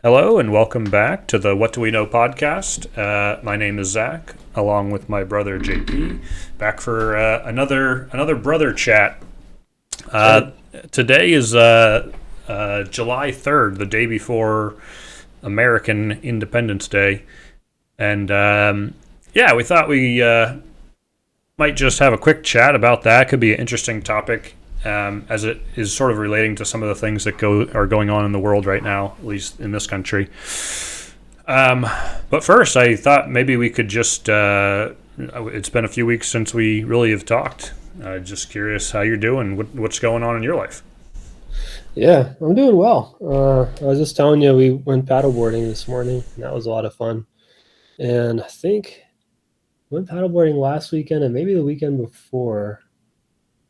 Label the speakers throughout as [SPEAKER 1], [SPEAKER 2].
[SPEAKER 1] Hello and welcome back to the What Do We Know podcast. My name is Zach, along with my brother JP, back for another brother chat.
[SPEAKER 2] Right.
[SPEAKER 1] Today is July 3rd, the day before American Independence Day, and yeah, we thought we might just have a quick chat about that. Could be an interesting topic. As it is sort of relating to some of the things that are going on in the world right now, at least in this country. But first, I thought maybe we could just. It's been a few weeks since we really have talked. Just curious how you're doing. What's going on in your life?
[SPEAKER 2] Yeah, I'm doing well. I was just telling you we went paddleboarding this morning, and that was a lot of fun. And I think we went paddleboarding last weekend and maybe the weekend before.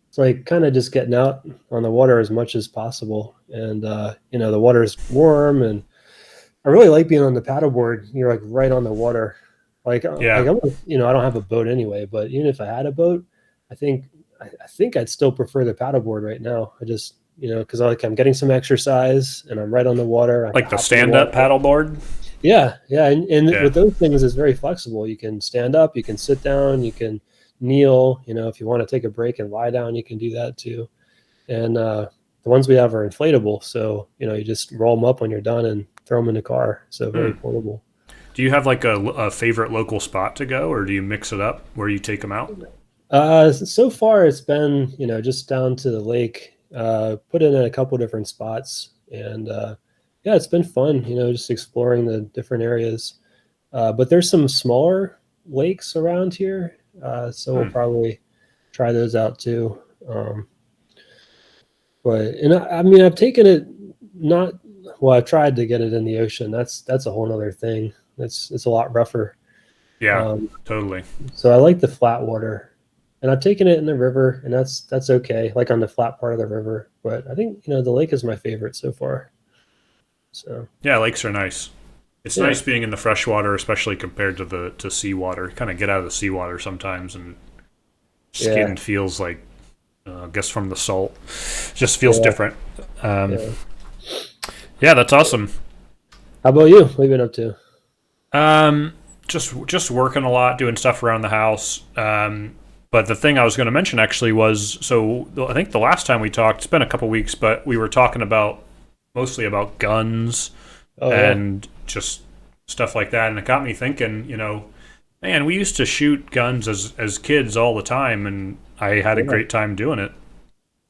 [SPEAKER 2] It's like kind of just getting out on the water as much as possible. And the water's warm, and I really like being on the paddleboard. You're like right on the water.
[SPEAKER 1] Yeah,
[SPEAKER 2] I don't have a boat anyway, but even if I had a boat, I think I think I'd still prefer the paddleboard right now. I just because I'm getting some exercise and I'm right on the water. I can
[SPEAKER 1] like the
[SPEAKER 2] hop in the
[SPEAKER 1] stand-up
[SPEAKER 2] water.
[SPEAKER 1] paddleboard.
[SPEAKER 2] Yeah, and
[SPEAKER 1] Yeah.
[SPEAKER 2] with those things, it's very flexible. You can stand up, you can sit down, you can kneel. If you want to take a break and lie down, you can do that too. And the ones we have are inflatable, so you just roll them up when you're done and throw them in the car. So very
[SPEAKER 1] Hmm.
[SPEAKER 2] portable.
[SPEAKER 1] Do you have like a favorite local spot to go, or do you mix it up where you take them out?
[SPEAKER 2] So far it's been, just down to the lake, put in a couple different spots, and yeah, it's been fun, just exploring the different areas. But there's some smaller lakes around here, so we'll
[SPEAKER 1] Hmm.
[SPEAKER 2] probably try those out too. I mean, I've taken it not, well, I've tried to get it in the ocean. That's a whole other thing. It's a lot rougher.
[SPEAKER 1] Yeah,
[SPEAKER 2] Um,
[SPEAKER 1] totally.
[SPEAKER 2] So I like the flat water, and I've taken it in the river, and that's okay, like on the flat part of the river. But I think the lake is my favorite so far. So
[SPEAKER 1] Yeah, lakes are nice. It's
[SPEAKER 2] yeah,
[SPEAKER 1] nice being in the freshwater, especially compared to the to seawater. Kind of get out of the seawater sometimes, and
[SPEAKER 2] yeah,
[SPEAKER 1] skin feels like, I guess from the salt, just feels
[SPEAKER 2] yeah,
[SPEAKER 1] different. Um,
[SPEAKER 2] yeah.
[SPEAKER 1] yeah, that's awesome.
[SPEAKER 2] How about you? What have you been up to?
[SPEAKER 1] Um, just working a lot, doing stuff around the house. But the thing I was going to mention actually was, so I think the last time we talked, it's been a couple weeks, but we were talking about mostly about guns
[SPEAKER 2] Oh yeah,
[SPEAKER 1] and just stuff like that, and it got me thinking. Man, we used to shoot guns as kids all the time, and I had a
[SPEAKER 2] yeah.
[SPEAKER 1] great time doing it.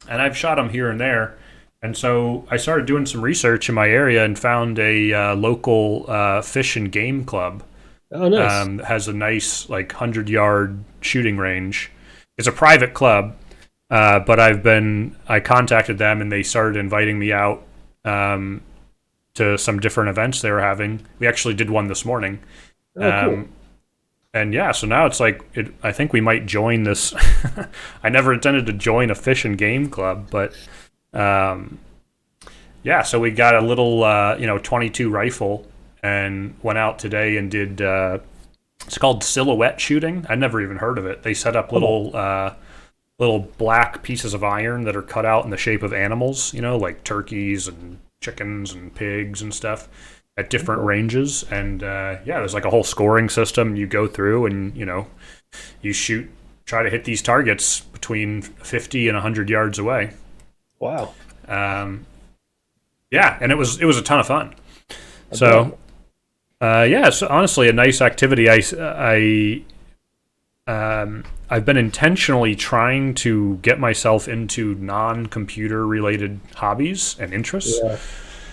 [SPEAKER 1] And I've shot them here and there. And so I started doing some research in my area and found a local fish and game club
[SPEAKER 2] Oh nice.
[SPEAKER 1] that has a nice, like, 100-yard shooting range. It's a private club, but I contacted them and they started inviting me out um, to some different events they were having. We actually did one this morning.
[SPEAKER 2] Oh cool.
[SPEAKER 1] Um, and yeah, so now it's like, I think we might join this. I never intended to join a fish and game club, but um, yeah, so we got a little, 22 rifle and went out today and did. It's called silhouette shooting. I never even heard of it. They set up
[SPEAKER 2] Oh,
[SPEAKER 1] little black pieces of iron that are cut out in the shape of animals, like turkeys and chickens and pigs and stuff at different
[SPEAKER 2] okay.
[SPEAKER 1] ranges. And yeah, there's like a whole scoring system you go through, and you shoot, try to hit these targets between 50 and 100 yards away.
[SPEAKER 2] Wow.
[SPEAKER 1] Um, yeah, and it was a ton of fun.
[SPEAKER 2] I bet.
[SPEAKER 1] So yeah, it's honestly a nice activity. I've been intentionally trying to get myself into non-computer related hobbies and interests,
[SPEAKER 2] Yeah,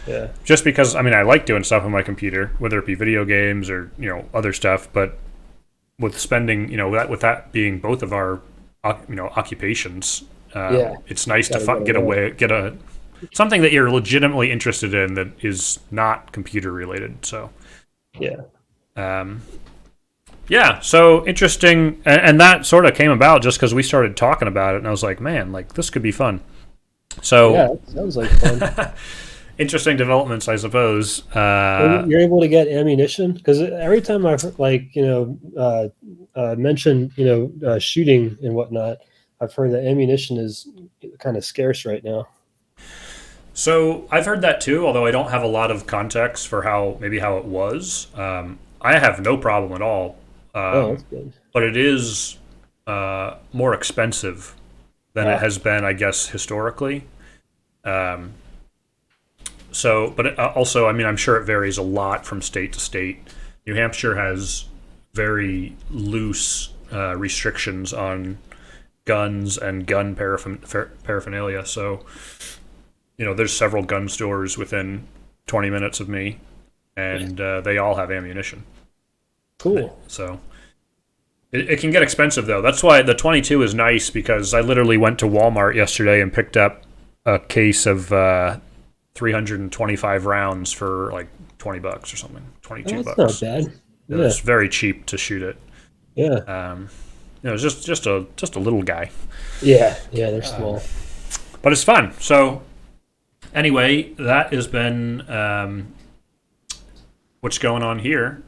[SPEAKER 2] yeah,
[SPEAKER 1] just because, I mean, I like doing stuff on my computer, whether it be video games or other stuff. But with spending, with that being both of our occupations,
[SPEAKER 2] yeah.
[SPEAKER 1] it's nice to
[SPEAKER 2] Got to get
[SPEAKER 1] get
[SPEAKER 2] away.
[SPEAKER 1] away, get a something that you're legitimately interested in that is not computer related. So
[SPEAKER 2] Yeah.
[SPEAKER 1] um, yeah, so interesting, and that sort of came about just because we started talking about it, and I was like, man, like this could be fun.
[SPEAKER 2] Yeah,
[SPEAKER 1] So
[SPEAKER 2] that sounds like fun.
[SPEAKER 1] interesting developments, I suppose.
[SPEAKER 2] And you're able to get ammunition because every time I've mentioned shooting and whatnot, I've heard that ammunition is kind of scarce right now.
[SPEAKER 1] So I've heard that too, although I don't have a lot of context for how it was. I have no problem at all,
[SPEAKER 2] Oh, that's
[SPEAKER 1] um,
[SPEAKER 2] good.
[SPEAKER 1] but it is more expensive than it
[SPEAKER 2] Ah,
[SPEAKER 1] has been, I guess, historically. Um, but also, I mean, I'm sure it varies a lot from state to state. New Hampshire has very loose restrictions on guns and gun paraphernalia. So, there's several gun stores within 20 minutes of me, and they all have ammunition.
[SPEAKER 2] cool.
[SPEAKER 1] So it can get expensive though. That's why the 22 is nice because I literally went to Walmart yesterday and picked up a case of 325 rounds for like $20 or something.
[SPEAKER 2] Oh,
[SPEAKER 1] 22
[SPEAKER 2] that's not
[SPEAKER 1] bucks.
[SPEAKER 2] bad.
[SPEAKER 1] It
[SPEAKER 2] Yeah,
[SPEAKER 1] was very cheap to shoot it.
[SPEAKER 2] yeah,
[SPEAKER 1] Um, it's just a little guy,
[SPEAKER 2] yeah, yeah. They're small.
[SPEAKER 1] but it's fun. So anyway, that has been what's going on here,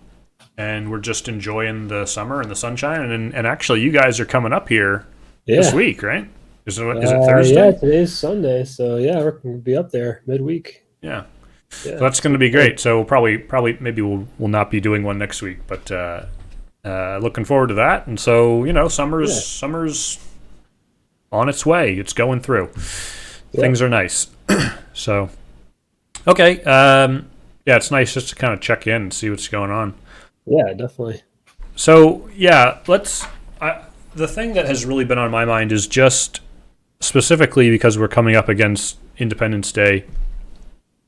[SPEAKER 1] and we're just enjoying the summer and the sunshine. And actually, you guys are coming up here this
[SPEAKER 2] Yeah.
[SPEAKER 1] week, right? Is it
[SPEAKER 2] Yeah,
[SPEAKER 1] Thursday?
[SPEAKER 2] today's Sunday, so yeah, we're gonna be up there midweek.
[SPEAKER 1] Yeah. So
[SPEAKER 2] Yeah,
[SPEAKER 1] that's going to be great. So probably maybe we'll not be doing one next week, but looking forward to that. And so
[SPEAKER 2] yeah,
[SPEAKER 1] summer's on its way. It's going through.
[SPEAKER 2] yeah,
[SPEAKER 1] Things are nice. So okay, yeah, it's nice just to kind of check in and see what's going on.
[SPEAKER 2] yeah, definitely.
[SPEAKER 1] So yeah, the thing that has really been on my mind is just specifically because we're coming up against Independence Day,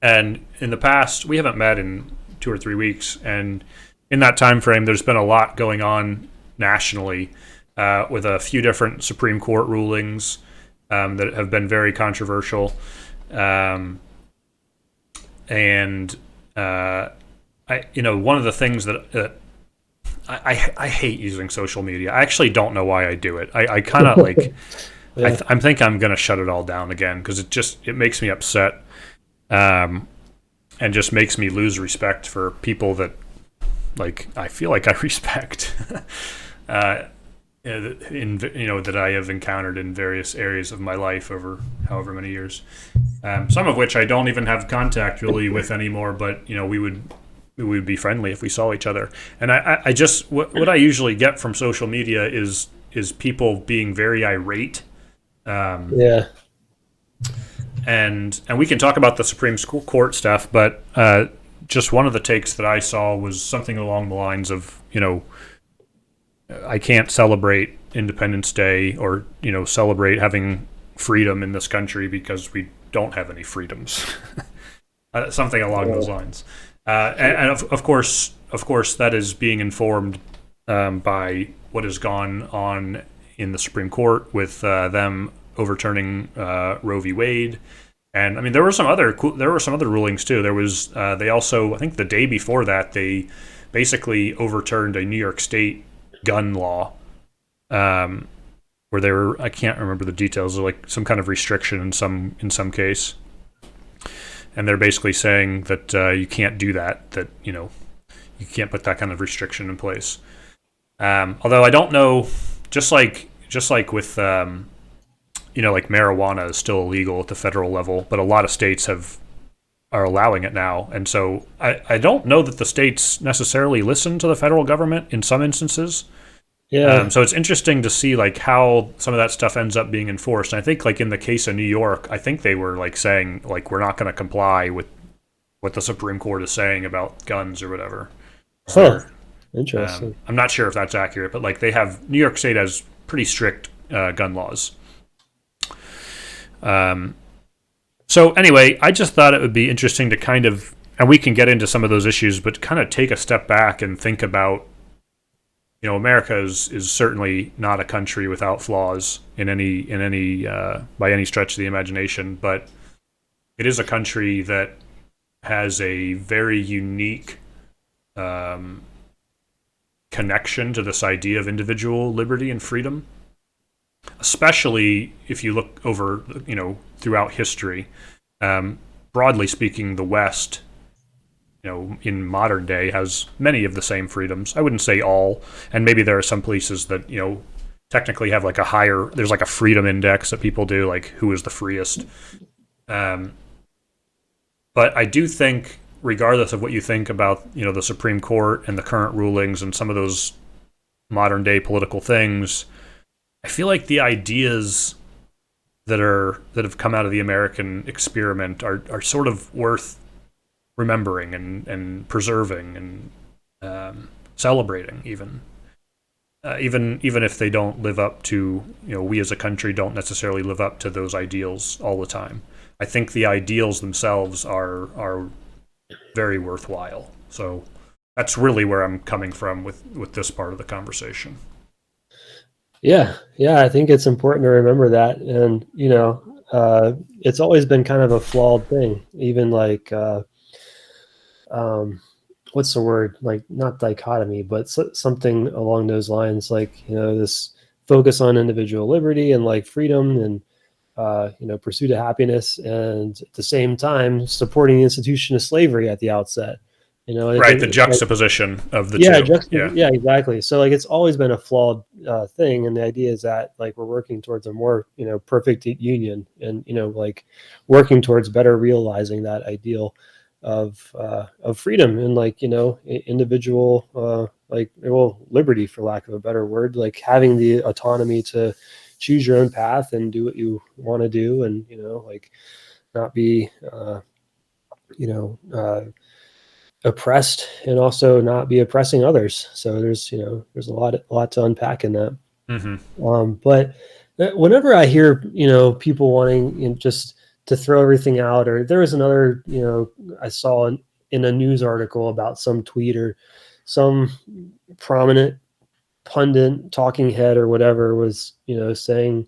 [SPEAKER 1] and in the past we haven't met in 2 or 3 weeks, and in that time frame, there's been a lot going on nationally with a few different Supreme Court rulings that have been very controversial, um, and one of the things that I hate using social media. I actually don't know why I do it. I kind of like
[SPEAKER 2] Yeah.
[SPEAKER 1] I'm think I'm gonna shut it all down again because it makes me upset, um, and just makes me lose respect for people that like I feel like I respect, uh, that I have encountered in various areas of my life over however many years. Some of which I don't even have contact really with anymore, but we would be friendly if we saw each other. And I just what I usually get from social media is people being very irate, um,
[SPEAKER 2] Yeah.
[SPEAKER 1] and we can talk about the Supreme Court stuff, but just one of the takes that I saw was something along the lines of I can't celebrate Independence Day or celebrate having freedom in this country because we don't have any freedoms. Something along those
[SPEAKER 2] Yeah.
[SPEAKER 1] lines. And of course, that is being informed by what has gone on in the Supreme Court with them overturning Roe v. Wade. And I mean, there were some other rulings too. There was they also, I think the day before that, they basically overturned a New York State gun law, um, where they were, I can't remember the details, like some kind of restriction in some case, and they're basically saying that you can't do that. That you can't put that kind of restriction in place. Although I don't know, just like with like marijuana is still illegal at the federal level, but a lot of states are allowing it now, and so I don't know that the states necessarily listen to the federal government in some instances.
[SPEAKER 2] Yeah.
[SPEAKER 1] So it's interesting to see like how some of that stuff ends up being enforced. And I think like in the case of New York, I think they were like saying like we're not going to comply with what the Supreme Court is saying about guns or whatever. So
[SPEAKER 2] Huh. Interesting.
[SPEAKER 1] I'm not sure if that's accurate, but like New York State has pretty strict gun laws. Um, so anyway, I just thought it would be interesting to kind of, and we can get into some of those issues, but kind of take a step back and think about, America is certainly not a country without flaws in any by any stretch of the imagination, but it is a country that has a very unique um, connection to this idea of individual liberty and freedom, especially if you look over, throughout history. Broadly speaking, the West, in modern day, has many of the same freedoms. I wouldn't say all, and maybe there are some places that technically have like a higher. There's like a freedom index that people do, like who is the freest. Um, But I do think, regardless of what you think about the Supreme Court and the current rulings and some of those modern day political things, I feel like the ideas that have come out of the American experiment are sort of worth remembering and preserving and celebrating, even if they don't live up to, we as a country don't necessarily live up to those ideals all the time. I think the ideals themselves are very worthwhile. So that's really where I'm coming from with this part of the conversation.
[SPEAKER 2] Yeah, I think it's important to remember that, and it's always been kind of a flawed thing. Even like, what's the word? Like not dichotomy, but something along those lines. Like this focus on individual liberty and like freedom and pursuit of happiness, and at the same time supporting the institution of slavery at the outset. I
[SPEAKER 1] Right,
[SPEAKER 2] think
[SPEAKER 1] the juxtaposition of the
[SPEAKER 2] yeah,
[SPEAKER 1] two. Yeah.
[SPEAKER 2] yeah, exactly. So like it's always been a flawed thing, and the idea is that like we're working towards a more perfect union, and like working towards better realizing that ideal of freedom and like individual like liberty, for lack of a better word, like having the autonomy to choose your own path and do what you want to do, and like not be you know oppressed, and also not be oppressing others. So there's a lot to unpack in that.
[SPEAKER 1] Hmm.
[SPEAKER 2] But whenever I hear people wanting just to throw everything out, or there was another I saw in a news article about some tweet or some prominent pundit, talking head, or whatever, was saying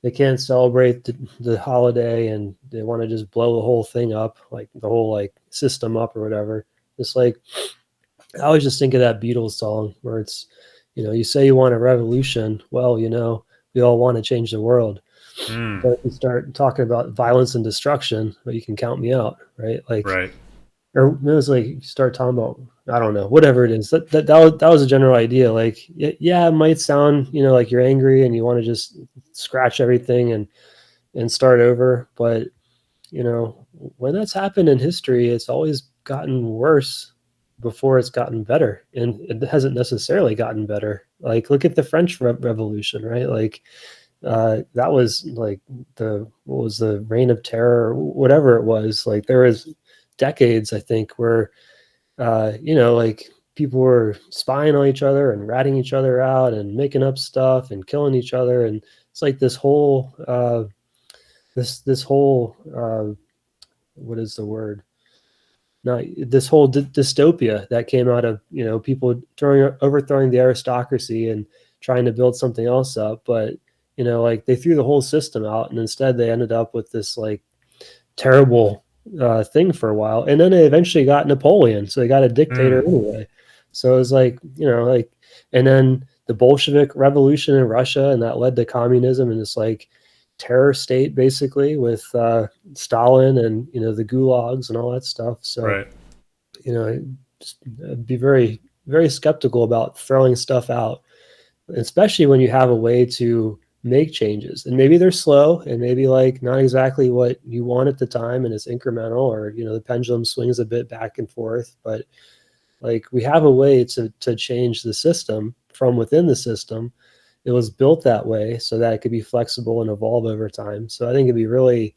[SPEAKER 2] they can't celebrate the holiday and they want to just blow the whole thing up, like the whole like system up or whatever. It's like I always just think of that Beatles song where it's you say you want a revolution, well we all want to change the world,
[SPEAKER 1] Mm,
[SPEAKER 2] but if you start talking about violence and destruction, well, you can count me out, right? Like,
[SPEAKER 1] right.
[SPEAKER 2] or it was like you start talking about, I don't know, whatever it is. That was a general idea. Like, yeah, it might sound like you're angry and you want to just scratch everything and start over, but when that's happened in history, it's always gotten worse before it's gotten better, and it hasn't necessarily gotten better. Like, look at the French Revolution, right? Like, that was like what was the reign of terror, or whatever it was. Like, there was decades, I think, where like people were spying on each other and ratting each other out and making up stuff and killing each other, and it's like this whole this whole what is the word? Not this whole dystopia that came out of people overthrowing the aristocracy and trying to build something else up, but like they threw the whole system out, and instead they ended up with this like terrible thing for a while, and then they eventually got Napoleon, so they got a dictator
[SPEAKER 1] Mm,
[SPEAKER 2] anyway. So it was like like, and then the Bolshevik Revolution in Russia, and that led to communism and this like terror state basically with Stalin and the gulags and all that stuff. So
[SPEAKER 1] right.
[SPEAKER 2] just be very very skeptical about throwing stuff out, especially when you have a way to make changes, and maybe they're slow and maybe like not exactly what you want at the time, and it's incremental, or the pendulum swings a bit back and forth, but like we have a way to change the system from within the system. It was built that way so that it could be flexible and evolve over time. So I think it'd be really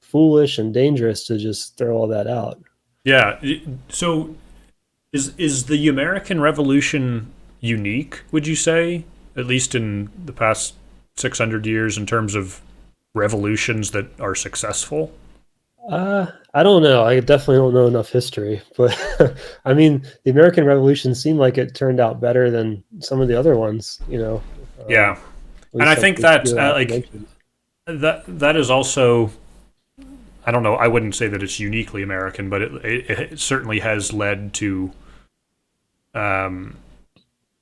[SPEAKER 2] foolish and dangerous to just throw all that out.
[SPEAKER 1] Yeah. So is the American Revolution unique, would you say? At least in the past 600 years in terms of revolutions that are successful?
[SPEAKER 2] I don't know. I definitely don't know enough history, but I mean, the American Revolution seemed like it turned out better than some of the other ones.
[SPEAKER 1] Yeah.
[SPEAKER 2] At
[SPEAKER 1] And I
[SPEAKER 2] least like
[SPEAKER 1] think
[SPEAKER 2] the
[SPEAKER 1] that
[SPEAKER 2] few that I
[SPEAKER 1] like
[SPEAKER 2] mentioned.
[SPEAKER 1] that is also, I don't know, I wouldn't say that it's uniquely American, but it certainly has led to um,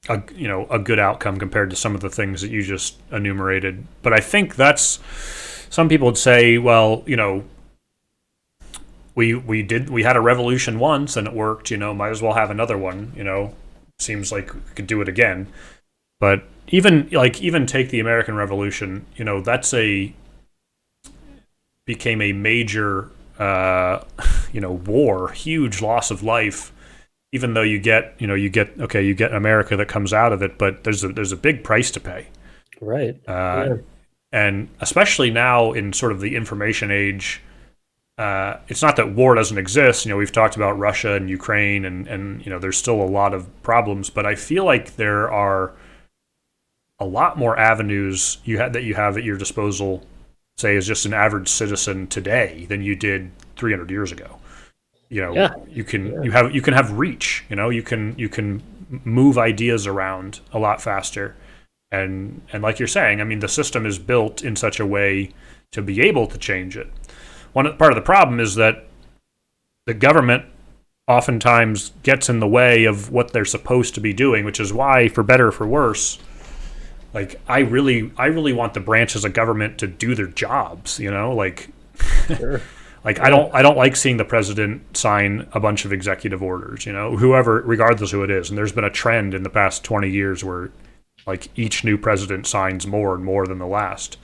[SPEAKER 1] a good outcome compared to some of the things that you just enumerated. But I think that's, some people would say, well, we had a revolution once and it worked, might as well have another one, seems like we could do it again. But even take the American Revolution, that's became a major uh, war, huge loss of life. Even though you get America that comes out of it, but there's a big price to pay.
[SPEAKER 2] Right.
[SPEAKER 1] Uh,
[SPEAKER 2] Yeah.
[SPEAKER 1] and especially now in sort of the information age, it's not that war doesn't exist. We've talked about Russia and Ukraine, and there's still a lot of problems, but I feel like there are a lot more avenues that you have at your disposal, say as just an average citizen today, than you did 300 years ago.
[SPEAKER 2] Yeah.
[SPEAKER 1] You can have reach. You can move ideas around a lot faster, and like you're saying, I mean, the system is built in such a way to be able to change it. One part of the problem is that the government oftentimes gets in the way of what they're supposed to be doing, which is why, for better or for worse, like I really want the branches of government to do their jobs. Like
[SPEAKER 2] Sure.
[SPEAKER 1] like I don't like seeing the president sign a bunch of executive orders. Whoever, regardless who it is, and there's been a trend in the past 20 years where like each new president signs more and more than the last.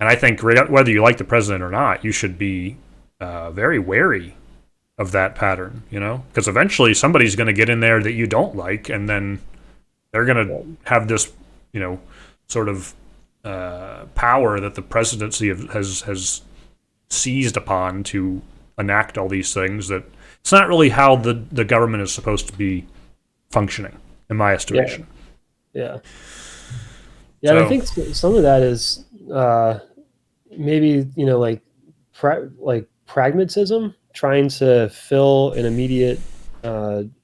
[SPEAKER 1] And I think whether you like the president or not, you should be very wary of that pattern, because eventually somebody's going to get in there that you don't like, and then they're going to have this, sort of power that the presidency has seized upon to enact all these things. That it's not really how the government is supposed to be functioning, in my estimation.
[SPEAKER 2] Yeah. Yeah. And I think some of that is maybe like pragmatism, trying to fill an immediate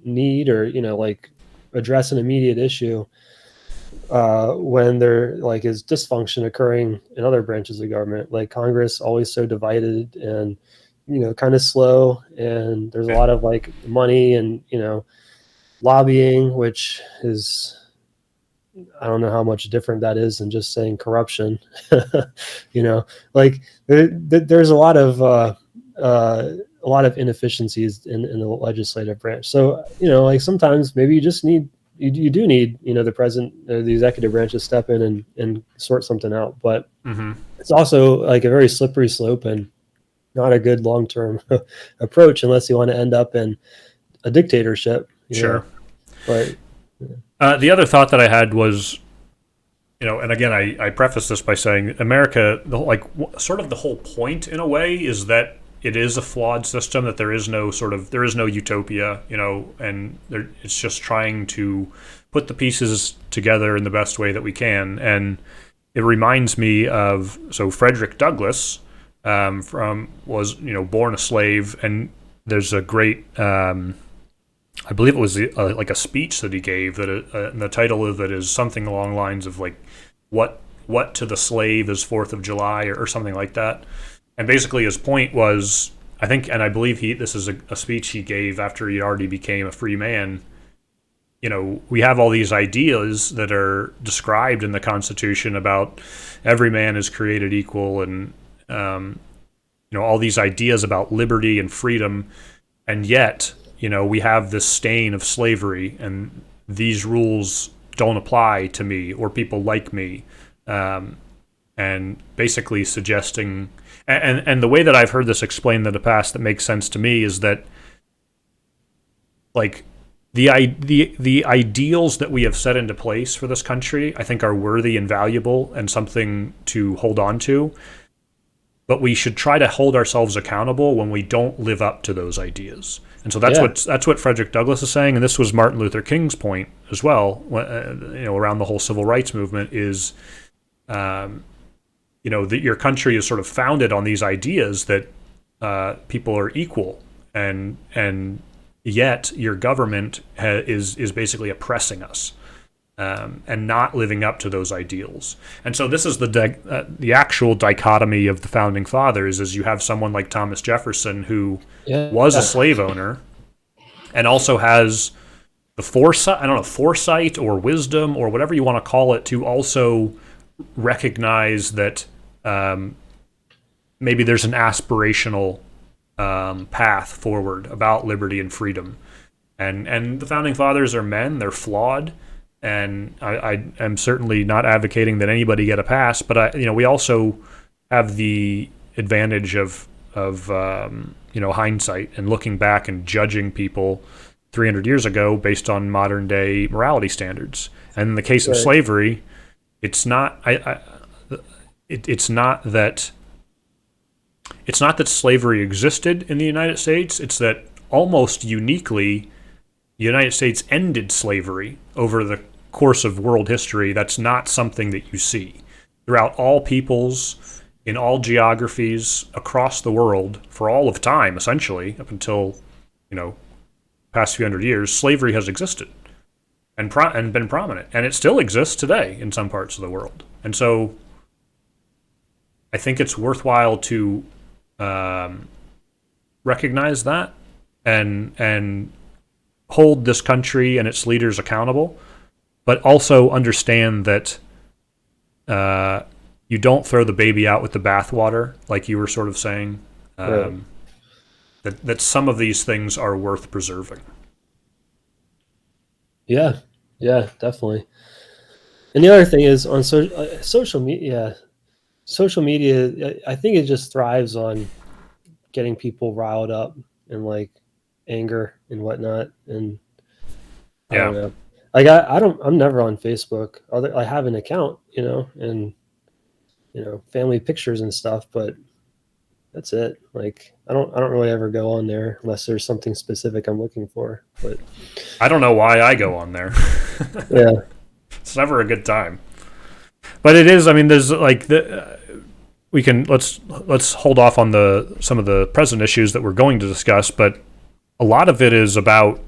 [SPEAKER 2] need, or like address an immediate issue when there like is dysfunction occurring in other branches of government, like Congress always so divided and kind of slow, and there's a lot of like money and lobbying, which is, I don't know how much different that is than just saying corruption. Like there's a lot of inefficiencies in the legislative branch. So like sometimes maybe you just need you do need the president, the executive branch, to step in and sort something out. But it's also like a very slippery slope and not a good long-term approach unless you want to end up in a dictatorship.
[SPEAKER 1] Sure.
[SPEAKER 2] But
[SPEAKER 1] the other thought that I had was, and again, I preface this by saying America, sort of the whole point in a way is that it is a flawed system, that there is no utopia, and it's just trying to put the pieces together in the best way that we can. And it reminds me of, Frederick Douglass was born a slave, and there's a great I believe it was like a speech that he gave that and the title of it is something along the lines of like what to the slave is 4th of July, or something like that. And basically his point was, I think, and I believe this is a speech he gave after he already became a free man. We have all these ideas that are described in the Constitution about every man is created equal, and all these ideas about liberty and freedom, and yet we have this stain of slavery, and these rules don't apply to me or people like me, and basically suggesting, and the way that I've heard this explained in the past that makes sense to me is that, like, the ideals that we have set into place for this country, I think, are worthy and valuable and something to hold on to. But we should try to hold ourselves accountable when we don't live up to those ideas. And so that's what Frederick Douglass is saying, and this was Martin Luther King's point as well. Around the whole civil rights movement is, that your country is sort of founded on these ideas that people are equal, and yet your government is basically oppressing us. And not living up to those ideals. And so this is the actual dichotomy of the founding fathers, is you have someone like Thomas Jefferson, who was a slave owner and also has the foresight or wisdom or whatever you want to call it, to also recognize that maybe there's an aspirational path forward about liberty and freedom. And the founding fathers are men, they're flawed. And I am certainly not advocating that anybody get a pass, but we also have the advantage of of hindsight and looking back and judging people 300 years ago based on modern day morality standards. And in the case of slavery, it's not it's not that slavery existed in the United States. It's that almost uniquely, the United States ended slavery over the course of world history. That's not something that you see throughout all peoples, in all geographies, across the world, for all of time, essentially, up until, past few hundred years. Slavery has existed and been prominent, and it still exists today in some parts of the world. And so I think it's worthwhile to recognize that and hold this country and its leaders accountable, but also understand that you don't throw the baby out with the bathwater, like you were sort of saying. That some of these things are worth preserving.
[SPEAKER 2] Yeah, definitely. And the other thing is on social media. Social media, I think it just thrives on getting people riled up and like anger and whatnot. And I don't know. Like I'm never on Facebook. I have an account, and family pictures and stuff, but that's it. Like I don't really ever go on there unless there's something specific I'm looking for. But
[SPEAKER 1] I don't know why I go on there.
[SPEAKER 2] Yeah.
[SPEAKER 1] It's never a good time. But it is. I mean, there's like let's hold off on some of the present issues that we're going to discuss. But a lot of it is about.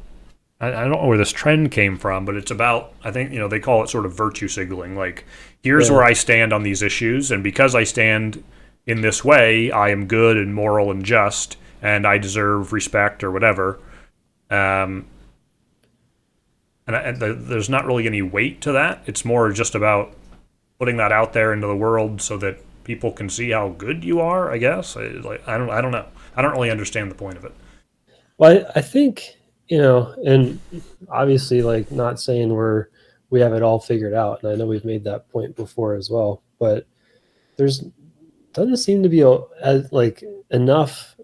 [SPEAKER 1] I don't know where this trend came from, but it's about. I think they call it sort of virtue signaling. Like, here's where I stand on these issues, and because I stand in this way, I am good and moral and just, and I deserve respect or whatever. And there's not really any weight to that. It's more just about putting that out there into the world so that people can see how good you are, I guess. I don't know. I don't really understand the point of it.
[SPEAKER 2] Well, I think, and obviously, like, not saying we have it all figured out, and I know we've made that point before as well, but doesn't seem to be enough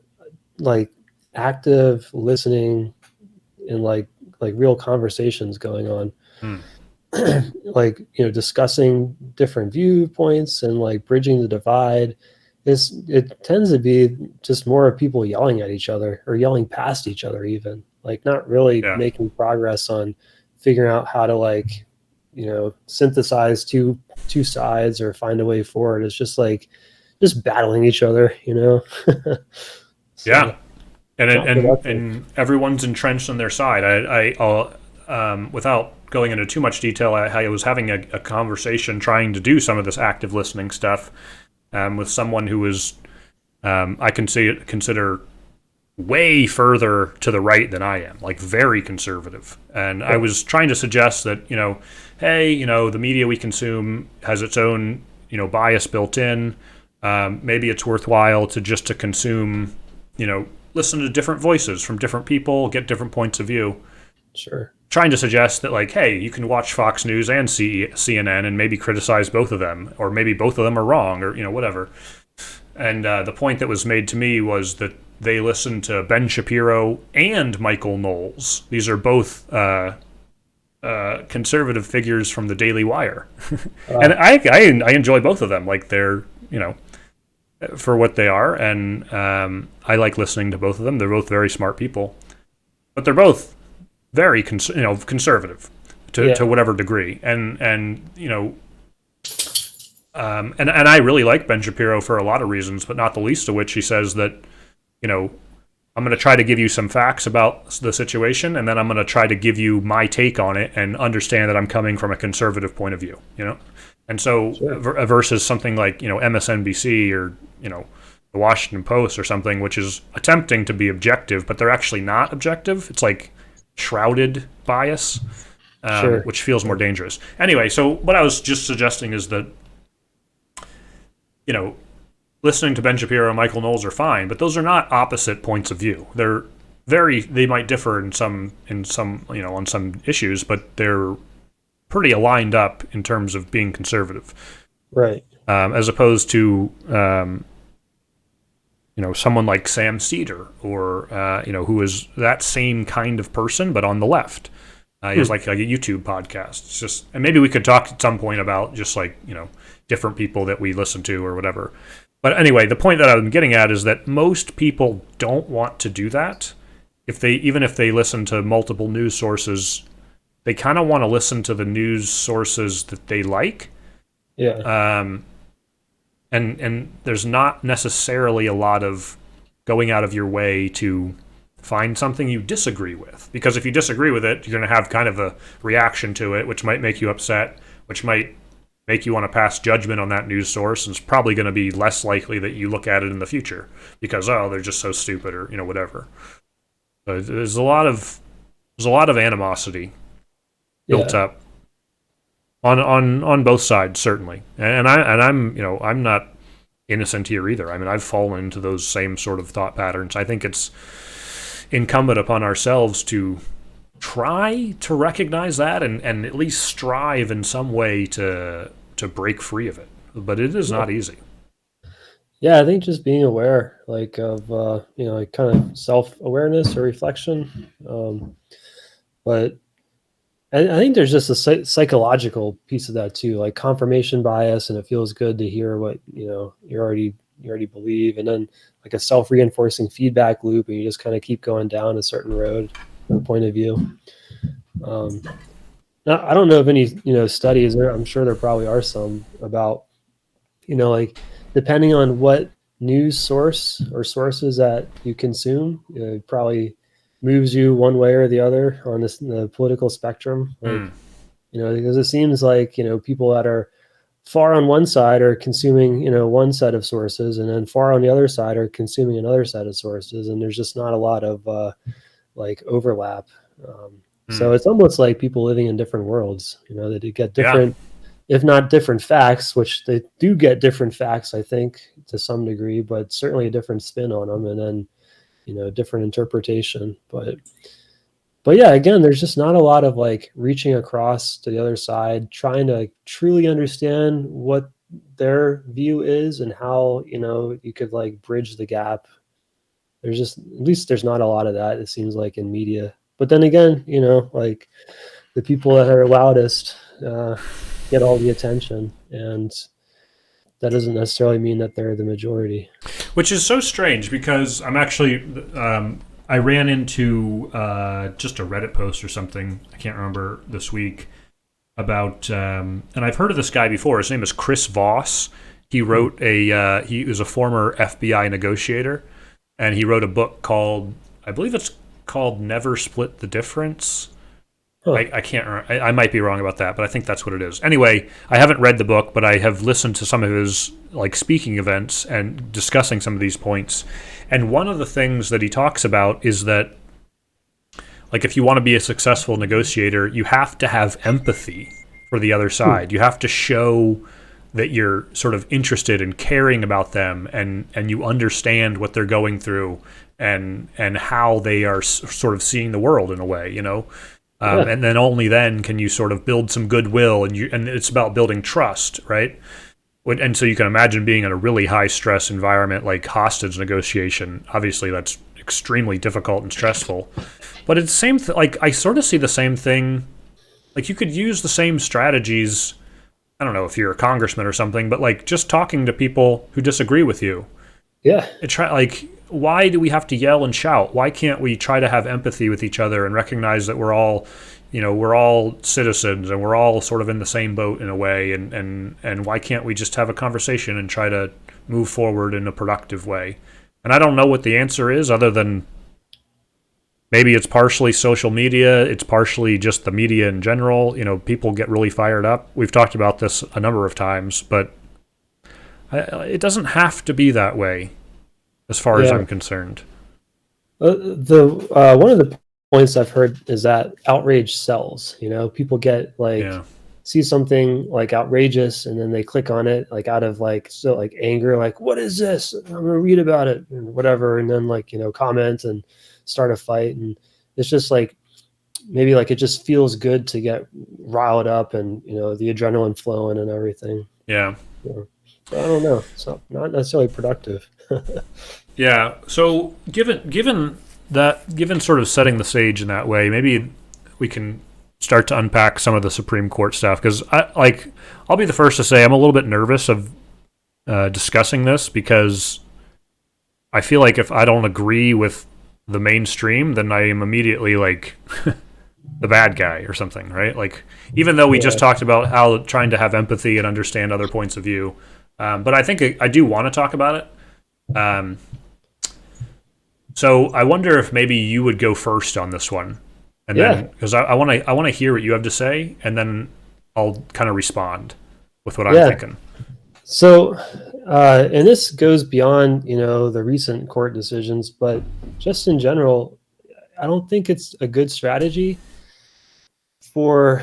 [SPEAKER 2] like active listening and like real conversations going on. Like, discussing different viewpoints and like bridging the divide. It tends to be just more of people yelling at each other or yelling past each other, even like not really making progress on figuring out how to like, synthesize two sides or find a way forward. It's just like just battling each other, So,
[SPEAKER 1] yeah. And everyone's entrenched on their side. I'll without going into too much detail, I was having a conversation trying to do some of this active listening stuff with someone who was I consider way further to the right than I am, like very conservative. And I was trying to suggest that, hey, the media we consume has its own, bias built in. Maybe it's worthwhile to consume, listen to different voices from different people, get different points of view.
[SPEAKER 2] Sure.
[SPEAKER 1] Trying to suggest that, like, hey, you can watch Fox News and CNN and maybe criticize both of them, or maybe both of them are wrong, or whatever. And the point that was made to me was that they listened to Ben Shapiro and Michael Knowles. These are both conservative figures from the Daily Wire, and I enjoy both of them. Like, they're for what they are, and I like listening to both of them. They're both very smart people, but they're both very conservative to whatever degree, and I really like Ben Shapiro for a lot of reasons, but not the least of which he says that I'm going to try to give you some facts about the situation, and then I'm going to try to give you my take on it and understand that I'm coming from a conservative point of view, And so versus something like, MSNBC or, the Washington Post or something, which is attempting to be objective, but they're actually not objective. It's like shrouded bias, which feels more dangerous. Anyway, so what I was just suggesting is that, listening to Ben Shapiro and Michael Knowles are fine, but those are not opposite points of view. They might differ in some on some issues, but they're pretty aligned up in terms of being conservative.
[SPEAKER 2] Right.
[SPEAKER 1] As opposed to someone like Sam Cedar, or who is that same kind of person but on the left. He has like a YouTube podcast. It's just, and maybe we could talk at some point about just like different people that we listen to or whatever. But anyway, the point that I'm getting at is that most people don't want to do that. Even if they listen to multiple news sources, they kind of want to listen to the news sources that they like.
[SPEAKER 2] Yeah.
[SPEAKER 1] And there's not necessarily a lot of going out of your way to find something you disagree with, because if you disagree with it, you're going to have kind of a reaction to it, which might make you upset, which might make you want to pass judgment on that news source, and it's probably going to be less likely that you look at it in the future because they're just so stupid, or whatever. So there's a lot of animosity built
[SPEAKER 2] Yeah.
[SPEAKER 1] up on both sides, certainly. I'm not innocent here either. I mean, I've fallen into those same sort of thought patterns. I think it's incumbent upon ourselves to try to recognize that, and at least strive in some way to break free of it. But it is not easy.
[SPEAKER 2] Yeah, I think just being aware, like of like kind of self-awareness or reflection. But I think there's just a psychological piece of that too, like confirmation bias, and it feels good to hear what you already believe, and then like a self-reinforcing feedback loop, and you just kind of keep going down a certain road from a point of view. Now, I don't know of any studies. I'm sure there probably are some about like depending on what news source or sources that you consume, it probably moves you one way or the other on the political spectrum. Like, because it seems like, people that are far on one side are consuming, one set of sources, and then far on the other side are consuming another set of sources. And there's just not a lot of like overlap. So it's almost like people living in different worlds, that you get different, if not different facts, which they do get different facts, I think, to some degree, but certainly a different spin on them, and then, different interpretation. But yeah, again, there's just not a lot of like reaching across to the other side, trying to truly understand what their view is and how, you could like bridge the gap. There's just, at least there's not a lot of that, it seems like, in media. But then again, like the people that are loudest get all the attention, and that doesn't necessarily mean that they're the majority.
[SPEAKER 1] Which is so strange, because I'm actually I ran into just a Reddit post or something, I can't remember, this week about and I've heard of this guy before. His name is Chris Voss. He wrote he was a former FBI negotiator, and he wrote a book called, I believe it's called Never Split the Difference.
[SPEAKER 2] Huh.
[SPEAKER 1] I can't remember. I might be wrong about that, but I think that's what it is. Anyway, I haven't read the book, but I have listened to some of his like speaking events and discussing some of these points. And one of the things that he talks about is that, like, if you want to be a successful negotiator, you have to have empathy for the other side. You have to show that you're sort of interested and caring about them, and you understand what they're going through, and how they are sort of seeing the world in a way, and then only then can you sort of build some goodwill, and it's about building trust, right? And so you can imagine being in a really high stress environment like hostage negotiation. Obviously, that's extremely difficult and stressful. But it's the same. Like, I sort of see the same thing. Like, you could use the same strategies. I don't know if you're a congressman or something, but like just talking to people who disagree with you.
[SPEAKER 2] Yeah.
[SPEAKER 1] Why do we have to yell and shout? Why can't we try to have empathy with each other and recognize that we're all citizens, and we're all sort of in the same boat in a way, and why can't we just have a conversation and try to move forward in a productive way? And I don't know what the answer is, other than maybe it's partially social media, it's partially just the media in general. People get really fired up. We've talked about this a number of times, but it doesn't have to be that way, as far as I'm concerned.
[SPEAKER 2] The one of the points I've heard is that outrage sells. People get like see something like outrageous, and then they click on it like out of like anger, like, what is this? I'm gonna read about it and whatever, and then like comment and start a fight, and it's just like maybe like it just feels good to get riled up, and the adrenaline flowing and everything.
[SPEAKER 1] Yeah.
[SPEAKER 2] So I don't know. It's not necessarily productive.
[SPEAKER 1] Yeah. So given sort of setting the stage in that way, maybe we can start to unpack some of the Supreme Court stuff because I'll be the first to say I'm a little bit nervous of discussing this because I feel like if I don't agree with the mainstream, then I am immediately like the bad guy or something, right? Like even though we just
[SPEAKER 2] Yeah,
[SPEAKER 1] talked about how trying to have empathy and understand other points of view, but I think I do want to talk about it. So I wonder if maybe you would go first on this one, and
[SPEAKER 2] yeah,
[SPEAKER 1] then because I want to hear what you have to say, and then I'll kind of respond with what I'm
[SPEAKER 2] yeah.
[SPEAKER 1] thinking.
[SPEAKER 2] So, and this goes beyond, the recent court decisions, but just in general, I don't think it's a good strategy for,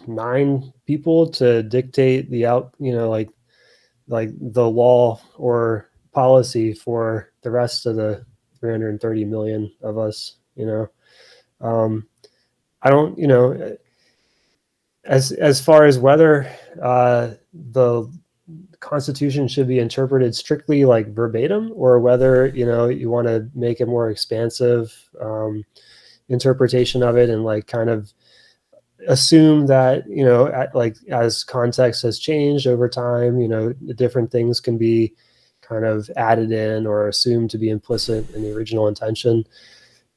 [SPEAKER 2] nine people to dictate the like the law or policy for the rest of the 330 million of us. Um, I don't, as far as whether the Constitution should be interpreted strictly like verbatim, or whether you want to make a more expansive interpretation of it and like kind of assume that like as context has changed over time, different things can be kind of added in or assumed to be implicit in the original intention.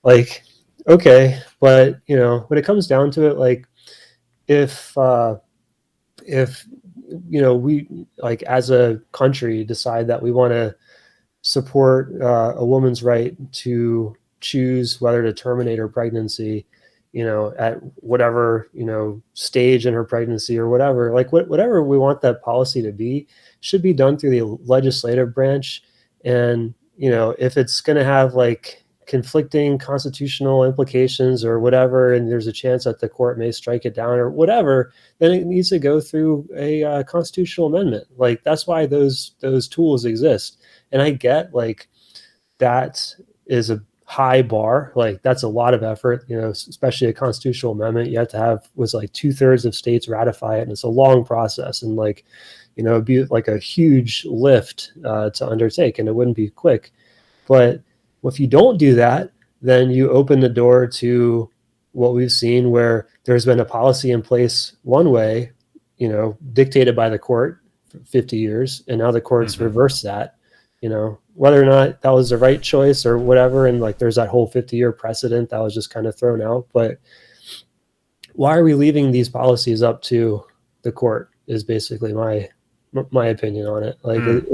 [SPEAKER 2] Like, okay, but when it comes down to it, like if we like as a country decide that we want to support a woman's right to choose whether to terminate her pregnancy, at whatever stage in her pregnancy or whatever, like whatever we want that policy to be, should be done through the legislative branch. And if it's going to have like conflicting constitutional implications or whatever, and there's a chance that the court may strike it down or whatever, then it needs to go through a constitutional amendment. Like that's why those tools exist. And I get like that is a high bar. Like that's a lot of effort, especially a constitutional amendment. You have to have was like 2/3 of states ratify it, and it's a long process. And like, it'd be like a huge lift to undertake, and it wouldn't be quick. But if you don't do that, then you open the door to what we've seen, where there's been a policy in place one way, dictated by the court for 50 years, and now the courts
[SPEAKER 1] Mm-hmm.
[SPEAKER 2] reverse that. Whether or not that was the right choice or whatever, and like there's that whole 50-year precedent that was just kind of thrown out. But why are we leaving these policies up to the court? Is basically my opinion on it. Like
[SPEAKER 1] Mm.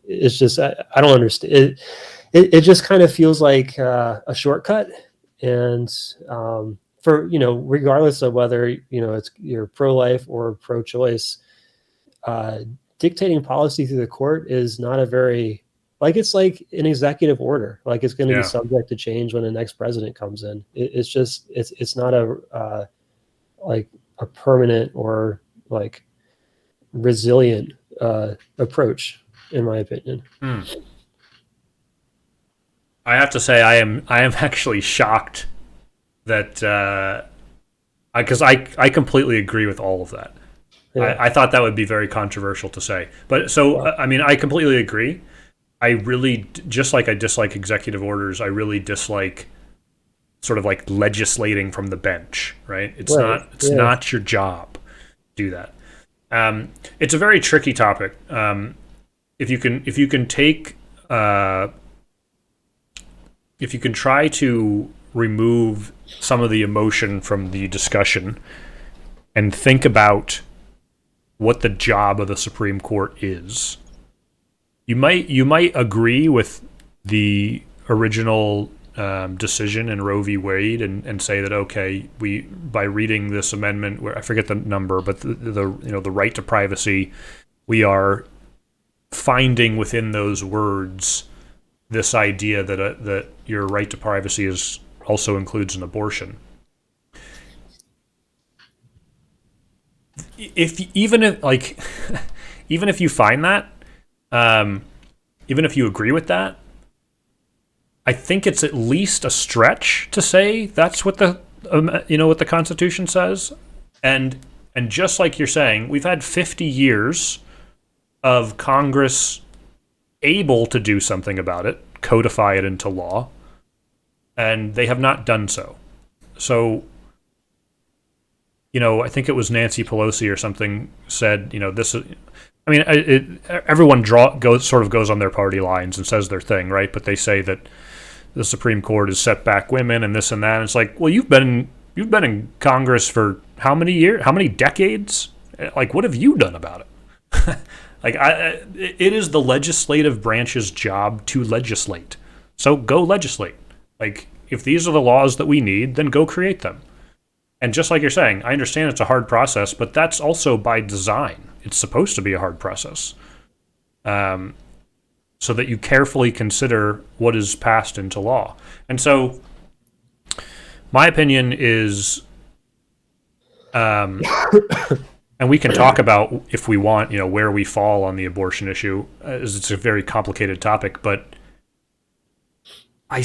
[SPEAKER 2] it's just I don't understand it. It just kind of feels like a shortcut, and for regardless of whether it's you're pro-life or pro-choice, uh, dictating policy through the court is not a very, like, it's like an executive order. Like it's going to be
[SPEAKER 1] Yeah.
[SPEAKER 2] subject to change when the next president comes in. It's just it's not a like a permanent or like resilient approach, in my opinion.
[SPEAKER 1] Mm. I have to say I am actually shocked that because I completely agree with all of that.
[SPEAKER 2] Yeah,
[SPEAKER 1] I thought that would be very controversial to say, but so
[SPEAKER 2] yeah,
[SPEAKER 1] I mean I completely agree. I really just like I dislike executive orders. I really dislike sort of like legislating from the bench. Right?
[SPEAKER 2] right,
[SPEAKER 1] It's
[SPEAKER 2] yeah,
[SPEAKER 1] not your job to do that. It's a very tricky topic. If you can take if you can try to remove some of the emotion from the discussion and think about what the job of the Supreme Court is, you might agree with the original decision in Roe v. Wade and say that okay, we by reading this amendment, where I forget the number, but the right to privacy, we are finding within those words this idea that your right to privacy is also includes an abortion. If even if like even if you find that, um, even if you agree with that, I think it's at least a stretch to say that's what the what the Constitution says, and and just like you're saying, we've had 50 years of Congress able to do something about it, codify it into law, and they have not done so. So, I think it was Nancy Pelosi or something said, this is. I mean, everyone goes on their party lines and says their thing, right? But they say that the Supreme Court has set back women and this and that. And it's like, well, you've been in Congress for how many years? How many decades? Like, what have you done about it? It is the legislative branch's job to legislate. So go legislate. Like, if these are the laws that we need, then go create them. And just like you're saying, I understand it's a hard process, but that's also by design. It's supposed to be a hard process. So that you carefully consider what is passed into law. And so, my opinion is, and we can talk about, if we want, where we fall on the abortion issue, as it's a very complicated topic, but I'm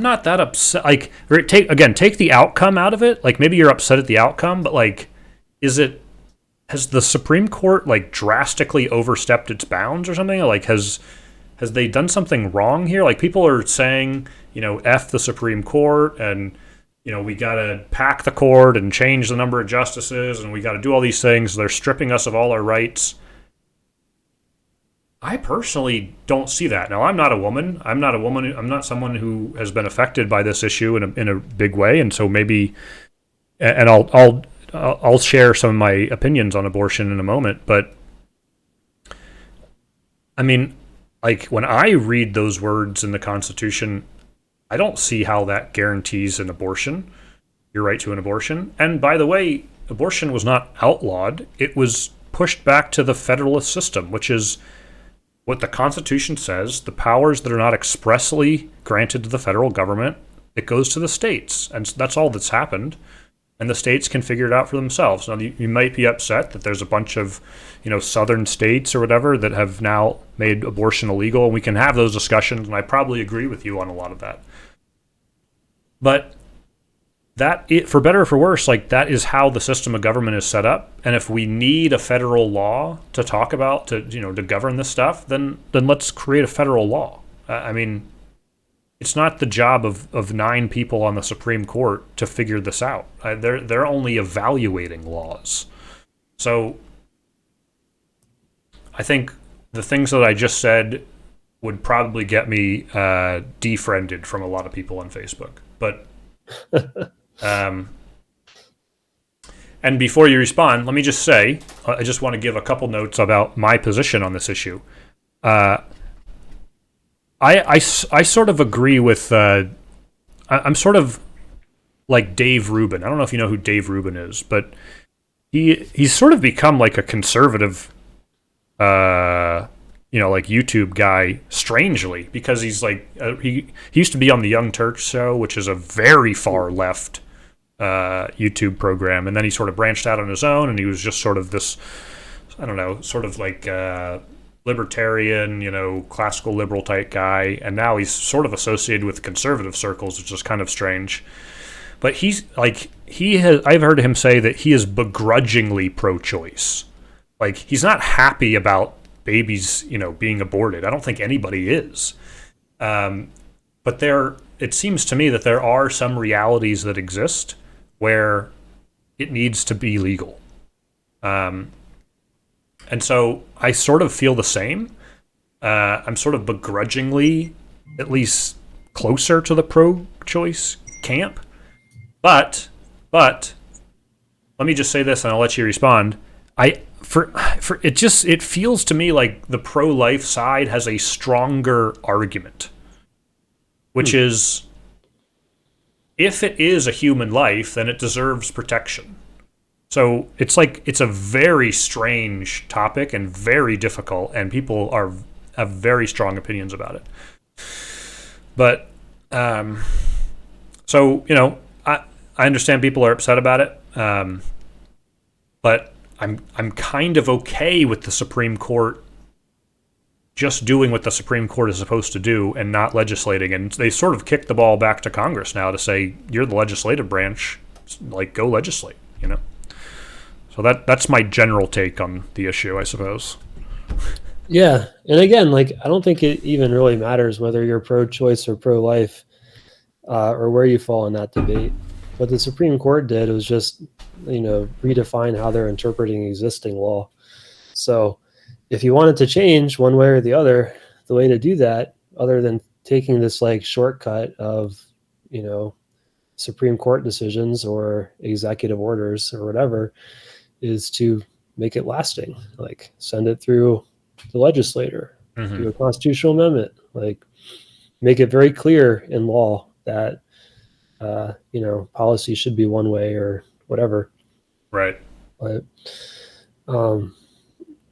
[SPEAKER 1] not that upset. Like, take the outcome out of it. Like, maybe you're upset at the outcome, but like, has the Supreme Court like drastically overstepped its bounds or something? Like, has they done something wrong here? Like, people are saying, F the Supreme Court, and we gotta pack the court and change the number of justices, and we gotta do all these things. They're stripping us of all our rights. I personally don't see that. Now, I'm not a woman. I'm not someone who has been affected by this issue in a big way, and so maybe, and I'll share some of my opinions on abortion in a moment. But I mean, like, when I read those words in the Constitution, I don't see how that guarantees an abortion, your right to an abortion. And by the way, abortion was not outlawed. It was pushed back to the federalist system, which is what the Constitution says. The powers that are not expressly granted to the federal government, it goes to the states. And that's all that's happened. And the states can figure it out for themselves. Now, you might be upset that there's a bunch of, southern states or whatever that have now made abortion illegal, and we can have those discussions, and I probably agree with you on a lot of that. But for better or for worse, like, that is how the system of government is set up. And if we need a federal law to talk about, to govern this stuff, then let's create a federal law. I mean, it's not the job of 9 people on the Supreme Court to figure this out. They're only evaluating laws. So I think the things that I just said would probably get me defriended from a lot of people on Facebook. But and before you respond, let me just say, I just want to give a couple notes about my position on this issue. I sort of agree with, I'm sort of like Dave Rubin. I don't know if you know who Dave Rubin is, but he's sort of become like a conservative, like YouTube guy, strangely, because he's like, he used to be on the Young Turks show, which is a very far left YouTube program, and then he sort of branched out on his own, and he was just sort of this, I don't know, sort of like libertarian, classical liberal type guy, and now he's sort of associated with conservative circles, which is kind of strange. But I've heard him say that he is begrudgingly pro-choice. Like, he's not happy about babies, being aborted. I don't think anybody is. But it seems to me that there are some realities that exist where it needs to be legal. And so I sort of feel the same. I'm sort of begrudgingly, at least, closer to the pro-choice camp. But let me just say this, and I'll let you respond. It feels to me like the pro-life side has a stronger argument, which is, if it is a human life, then it deserves protection. So it's a very strange topic and very difficult, and people have very strong opinions about it. But so I understand people are upset about it, but I'm kind of okay with the Supreme Court just doing what the Supreme Court is supposed to do and not legislating. And they sort of kick the ball back to Congress now to say, you're the legislative branch, like, go legislate. So that's my general take on the issue, I suppose.
[SPEAKER 2] Yeah, and again, like I don't think it even really matters whether you're pro-choice or pro-life, or where you fall in that debate. What the Supreme Court did was just, redefine how they're interpreting existing law. So, if you wanted to change one way or the other, the way to do that, other than taking this like shortcut of, you know, Supreme Court decisions or executive orders or whatever, is to make it lasting. Like send it through the legislator,
[SPEAKER 1] Hmm.
[SPEAKER 2] do a constitutional amendment, like make it very clear in law that policy should be one way or whatever.
[SPEAKER 1] Right.
[SPEAKER 2] But um,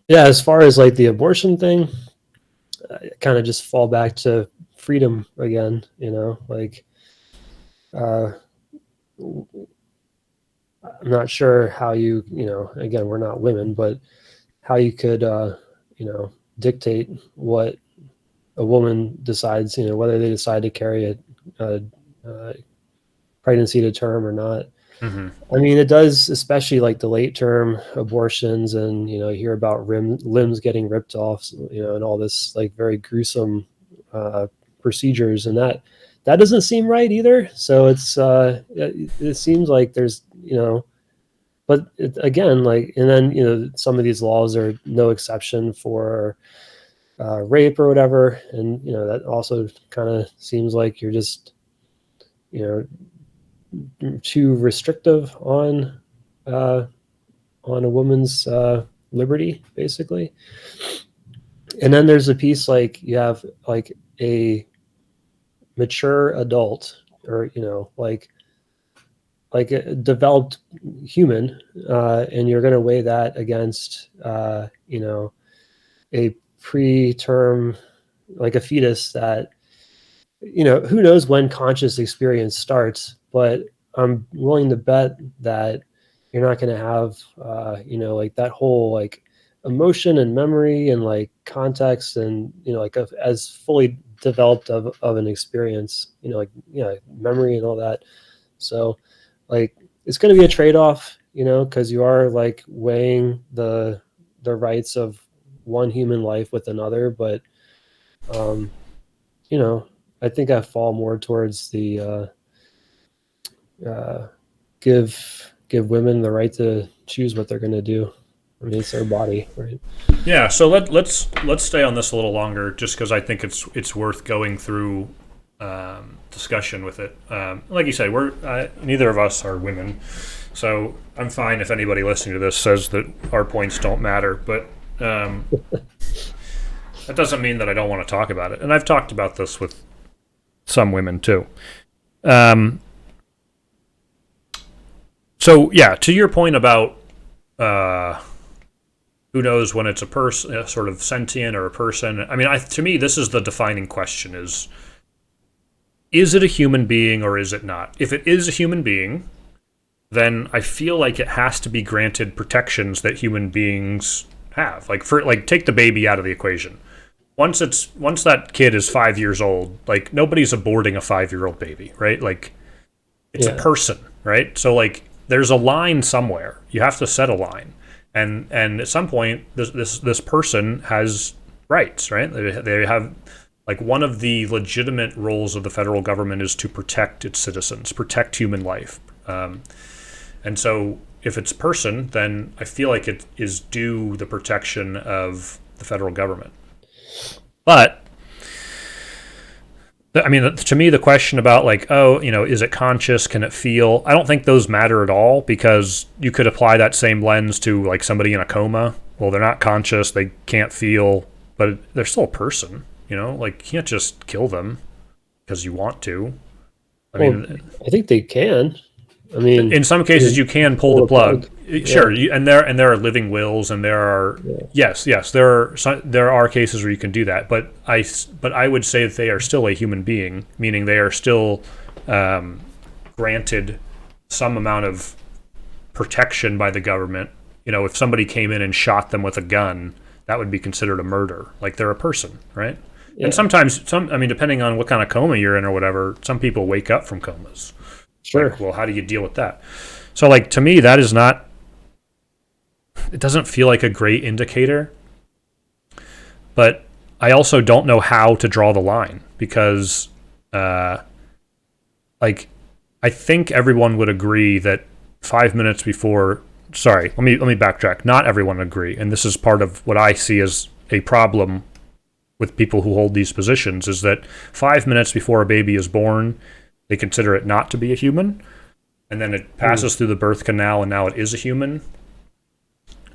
[SPEAKER 2] yeah, as far as like the abortion thing, I kind of just fall back to freedom again. Like uh, I'm not sure how again, we're not women, but how you could, dictate what a woman decides, whether they decide to carry a pregnancy to term or not.
[SPEAKER 1] Hmm.
[SPEAKER 2] I mean, it does, especially like the late term abortions, and you hear about limbs getting ripped off, and all this like very gruesome uh, procedures, and that doesn't seem right either. So it seems like there's but again, like, and then some of these laws are no exception for rape or whatever, and that also kind of seems like you're just you know too restrictive uh, on a woman's liberty, basically. And then there's a piece like you have like a mature adult, or like a developed human, and you're going to weigh that against a preterm, like a fetus that who knows when conscious experience starts, but I'm willing to bet that you're not going to have like that whole like emotion and memory and like context and like as fully developed of an experience, like memory and all that. So like it's going to be a trade-off, because you are like weighing the rights of one human life with another. But um you know I think I fall more towards the uh give women the right to choose what they're going to do. I mean, it's their body, right?
[SPEAKER 1] Yeah. So let's stay on this a little longer, just because I think it's worth going through discussion with it. Like you said, we're neither of us are women, so I'm fine if anybody listening to this says that our points don't matter. But that doesn't mean that I don't want to talk about it. And I've talked about this with some women too. Um, so yeah, to your point about uh, who knows when it's a person, sort of sentient or a person. I mean, to me, this is the defining question: is it a human being or is it not? If it is a human being, then I feel like it has to be granted protections that human beings have. Like take the baby out of the equation. Once that kid is 5 years old, like nobody's aborting a 5-year-old baby, right? Like it's a
[SPEAKER 2] Yeah.
[SPEAKER 1] person, right? So like there's a line somewhere. You have to set a line, and at some point this person has rights, right? They have like one of the legitimate roles of the federal government is to protect its citizens, protect human life, and so if it's a person, then I feel like it is due the protection of the federal government. But I mean, to me, the question about like, oh, is it conscious? Can it feel? I don't think those matter at all because you could apply that same lens to like somebody in a coma. Well, they're not conscious, they can't feel, but they're still a person. Like you can't just kill them because you want to. I
[SPEAKER 2] Well,
[SPEAKER 1] mean,
[SPEAKER 2] I think they can. I mean,
[SPEAKER 1] in some cases, you can pull
[SPEAKER 2] pull
[SPEAKER 1] the
[SPEAKER 2] the
[SPEAKER 1] plug.
[SPEAKER 2] plug. Yeah.
[SPEAKER 1] Sure, and there are living wills, and there are
[SPEAKER 2] Yeah.
[SPEAKER 1] yes, there are cases where you can do that. But I would say that they are still a human being, meaning they are still granted some amount of protection by the government. If somebody came in and shot them with a gun, that would be considered a murder. Like they're a person, right? And
[SPEAKER 2] Yeah.
[SPEAKER 1] sometimes, I mean, depending on what kind of coma you're in or whatever, some people wake up from comas.
[SPEAKER 2] Sure.
[SPEAKER 1] Like, well, how do you deal with that? So, like, to me, that is not, it doesn't feel like a great indicator. but I also don't know how to draw the line because, like, I think everyone would agree that 5 minutes before. Sorry, let me backtrack. Not everyone would agree, and this is part of what I see as a problem with people who hold these positions is that 5 minutes before a baby is born, they consider it not to be a human, and then it passes through the birth canal, and now it is a human.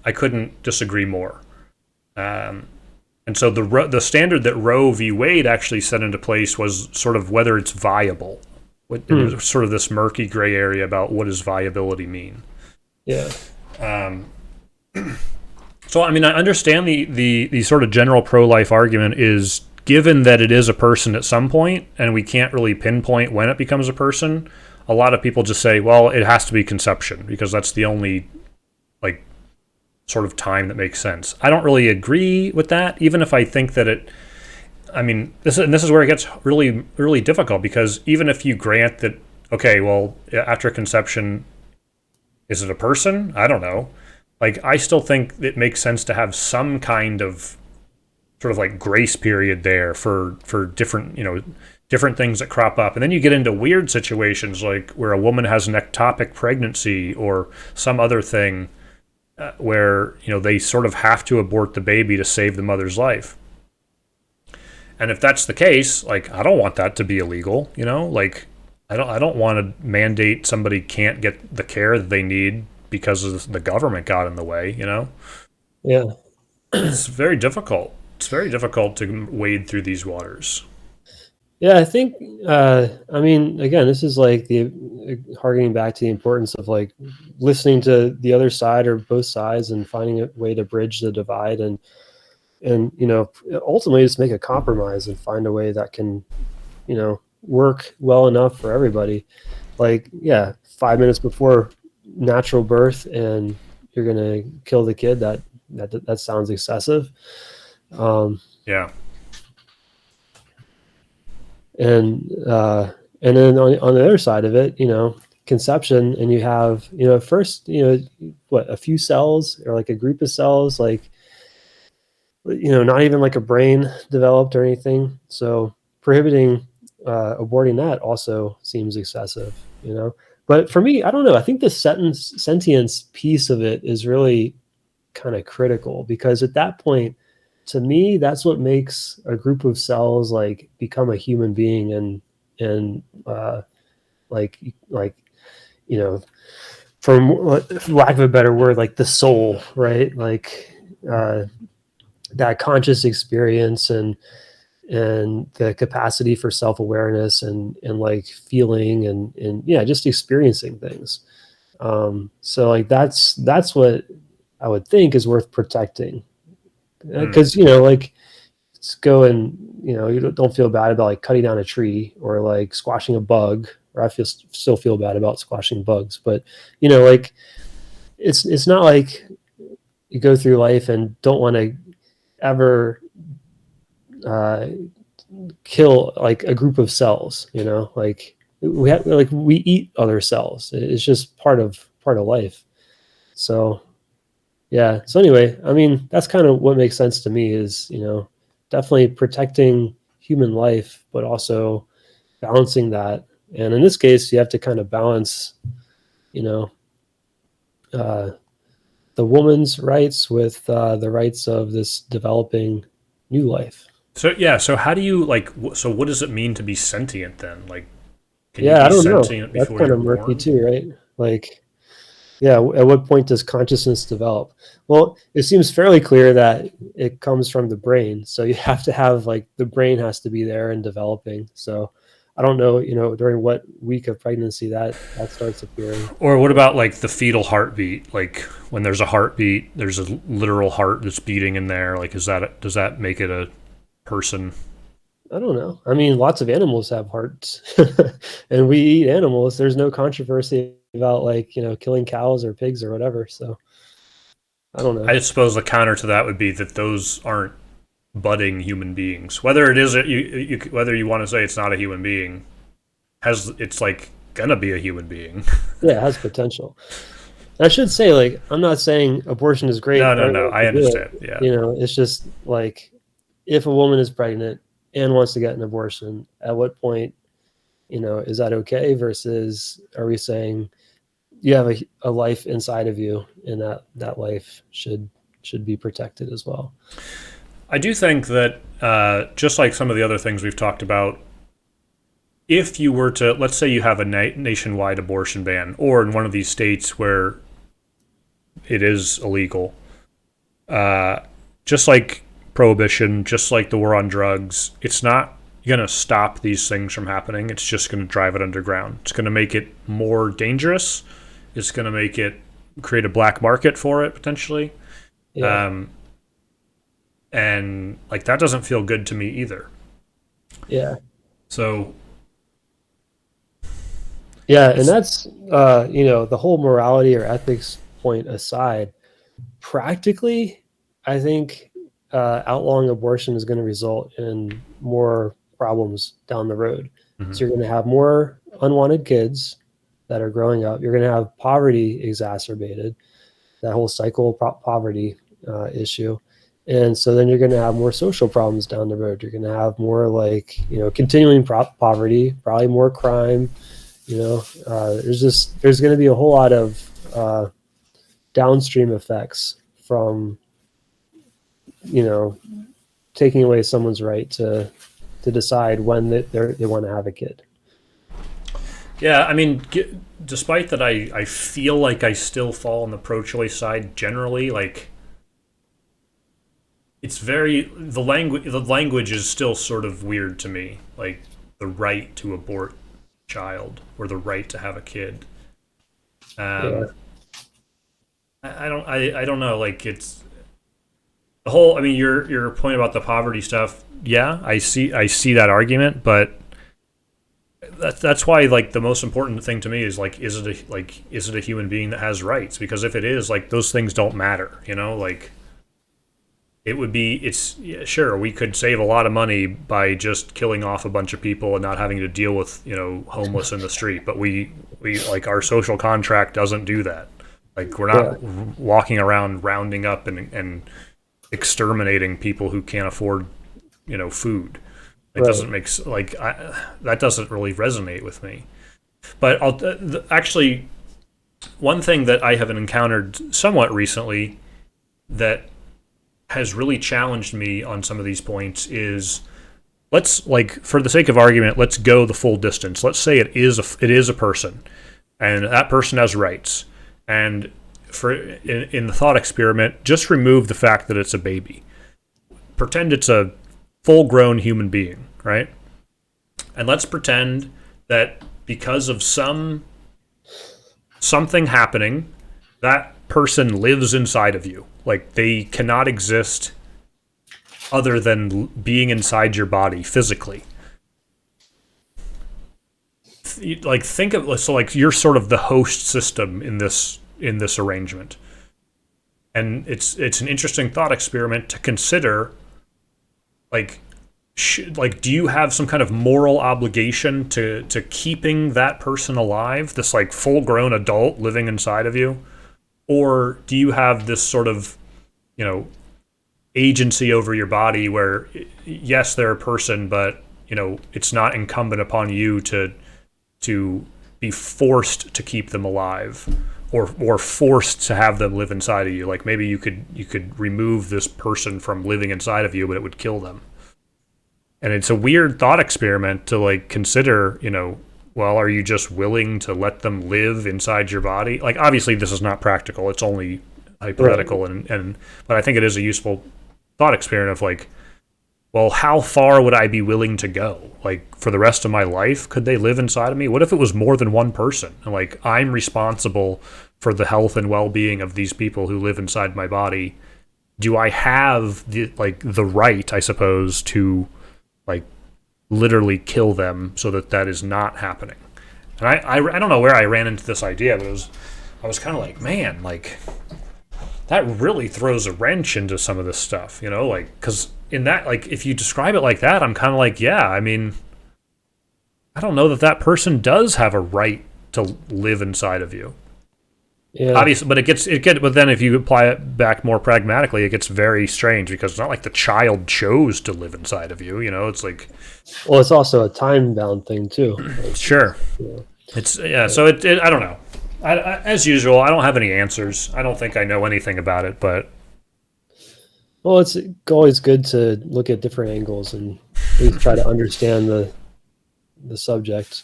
[SPEAKER 1] I couldn't disagree more. And so the standard that Roe v. Wade actually set into place was sort of whether it's viable. There's sort of this murky gray area about what does viability mean.
[SPEAKER 2] Yeah.
[SPEAKER 1] So I mean, I understand the sort of general pro-life argument is given that it is a person at some point, and we can't really pinpoint when it becomes a person. A lot of people just say, well, it has to be conception because that's the only like sort of time that makes sense. I don't really agree with that, even if I think that it. I mean, this is where it gets really, really difficult because even if you grant that, okay, well, after conception, is it a person? I don't know. Like, I still think it makes sense to have some kind of sort of like grace period there for different, different things that crop up. And then you get into weird situations like where a woman has an ectopic pregnancy or some other thing where, they sort of have to abort the baby to save the mother's life. And if that's the case, like, I don't want that to be illegal, like I don't want to mandate somebody can't get the care that they need because the government got in the way,
[SPEAKER 2] Yeah.
[SPEAKER 1] It's very difficult. It's very difficult to wade through these waters.
[SPEAKER 2] Yeah, I think, I mean, again, this is like harkening back to the importance of like listening to the other side or both sides and finding a way to bridge the divide and ultimately just make a compromise and find a way that can, work well enough for everybody. Like, yeah, 5 minutes before natural birth and you're going to kill the kid, that sounds excessive.
[SPEAKER 1] Yeah.
[SPEAKER 2] And then on the other side of it, conception, and you have, at first, a few cells or like a group of cells, like, not even like a brain developed or anything. So prohibiting aborting that also seems excessive, But for me, I don't know. I think the sentience piece of it is really kind of critical because at that point, to me, that's what makes a group of cells like become a human being and like from lack of a better word, like the soul, right? Like that conscious experience and the capacity for self-awareness and like feeling and yeah, just experiencing things. So like that's what I would think is worth protecting. Because like let's go and you don't feel bad about like cutting down a tree or like squashing a bug, or I still feel bad about squashing bugs, but like it's not like you go through life and don't want to ever kill like a group of cells, like we eat other cells. It's just part of life. So yeah. So anyway, I mean, that's kind of what makes sense to me is, definitely protecting human life, but also balancing that. And in this case, you have to kind of balance, the woman's rights with the rights of this developing new life.
[SPEAKER 1] So yeah. So how do you like? So what does it mean to be sentient then? Like, can
[SPEAKER 2] Yeah,
[SPEAKER 1] you
[SPEAKER 2] I
[SPEAKER 1] be
[SPEAKER 2] don't know.
[SPEAKER 1] sentient
[SPEAKER 2] That's
[SPEAKER 1] before
[SPEAKER 2] kind
[SPEAKER 1] you're
[SPEAKER 2] of murky
[SPEAKER 1] born?
[SPEAKER 2] too, right? Like, yeah, at what point does consciousness develop? Well, it seems fairly clear that it comes from the brain. So you have to have like the brain has to be there and developing. So I don't know, during what week of pregnancy that starts appearing.
[SPEAKER 1] Or what about like the fetal heartbeat? Like when there's a heartbeat, there's a literal heart that's beating in there. Like, does that make it a person?
[SPEAKER 2] I don't know. I mean, lots of animals have hearts and we eat animals. There's no controversy about like, killing cows or pigs or whatever. So I don't know.
[SPEAKER 1] I suppose the counter to that would be that those aren't budding human beings. Whether it is whether you want to say it's not a human being, it's like gonna be a human being.
[SPEAKER 2] Yeah, it has potential. And I should say, like, I'm not saying abortion is great.
[SPEAKER 1] No,
[SPEAKER 2] Everyone
[SPEAKER 1] I
[SPEAKER 2] should do
[SPEAKER 1] understand.
[SPEAKER 2] it.
[SPEAKER 1] Yeah,
[SPEAKER 2] It's just like if a woman is pregnant and wants to get an abortion, at what point, is that okay? Versus, are we saying you have a life inside of you, and that life should be protected as well?
[SPEAKER 1] I do think that just like some of the other things we've talked about, if you were to, let's say you have a nationwide abortion ban, or in one of these states where it is illegal, just like prohibition, just like the war on drugs, it's not going to stop these things from happening. It's just going to drive it underground. It's going to make it more dangerous. It's going to make it create a black market for it potentially.
[SPEAKER 2] Yeah.
[SPEAKER 1] And like that doesn't feel good to me either.
[SPEAKER 2] Yeah.
[SPEAKER 1] So
[SPEAKER 2] Yeah, and that's the whole morality or ethics point aside, practically, I think outlawing abortion is going to result in more problems down the road. So you're going to have more unwanted kids that are growing up. You're going to have poverty exacerbated, that whole cycle of poverty issue. And so then you're going to have more social problems down the road. You're going to have more continuing poverty, probably more crime. There's going to be a whole lot of downstream effects from taking away someone's right to decide when they want to have a kid.
[SPEAKER 1] yeah, I mean, despite that, I feel like I still fall on the pro-choice side generally. Like it's very the language is still sort of weird to me. Like the right to abort child or the right to have a kid.
[SPEAKER 2] Yeah.
[SPEAKER 1] I don't know. Like it's the whole. I mean, your point about the poverty stuff. Yeah, I see that argument, but that's why like the most important thing to me is like is it a human being that has rights? Because if it is, like those things don't matter. Like it would be yeah, sure we could save a lot of money by just killing off a bunch of people and not having to deal with homeless in the street, but we like our social contract doesn't do that. Like we're not walking around rounding up and exterminating people who can't afford food. It doesn't make that doesn't really resonate with me. But actually one thing that I have encountered somewhat recently that has really challenged me on some of these points is, let's, like, for the sake of argument, let's go the full distance. Let's say it is a person, and that person has rights. And in the thought experiment, just remove the fact that it's a baby. Pretend it's a full-grown human being, right? And let's pretend that because of something happening, that person lives inside of you. Like they cannot exist other than being inside your body physically. Like think of, so like you're sort of the host system in this arrangement. And it's an interesting thought experiment to consider, like do you have some kind of moral obligation to keeping that person alive, this like full-grown adult living inside of you? Or do you have this sort of, agency over your body where, yes, they're a person, but, it's not incumbent upon you to be forced to keep them alive or forced to have them live inside of you? Like maybe you could remove this person from living inside of you, but it would kill them. And it's a weird thought experiment to like consider, well, are you just willing to let them live inside your body? Like, obviously, this is not practical. It's only hypothetical, right. But I think it is a useful thought experiment of like, well, how far would I be willing to go? Like, for the rest of my life, could they live inside of me? What if it was more than one person? And like, I'm responsible for the health and well-being of these people who live inside my body. Do I have the right, I suppose, to like literally kill them so that is not happening? And I don't know where I ran into this idea, but I was kind of like, man, like that really throws a wrench into some of this stuff, like, because in that, like, if you describe it like that, I'm kind of like, yeah, I mean, I don't know that person does have a right to live inside of you.
[SPEAKER 2] Yeah.
[SPEAKER 1] Obviously, but but then if you apply it back more pragmatically, it gets very strange because it's not like the child chose to live inside of you. You know, it's like,
[SPEAKER 2] Well, it's also a time bound thing too. Like,
[SPEAKER 1] sure,
[SPEAKER 2] you know,
[SPEAKER 1] it's yeah.
[SPEAKER 2] but,
[SPEAKER 1] So I don't know. As usual, I don't have any answers. I don't think I know anything about it, but
[SPEAKER 2] well, it's always good to look at different angles and at least try to understand the subject.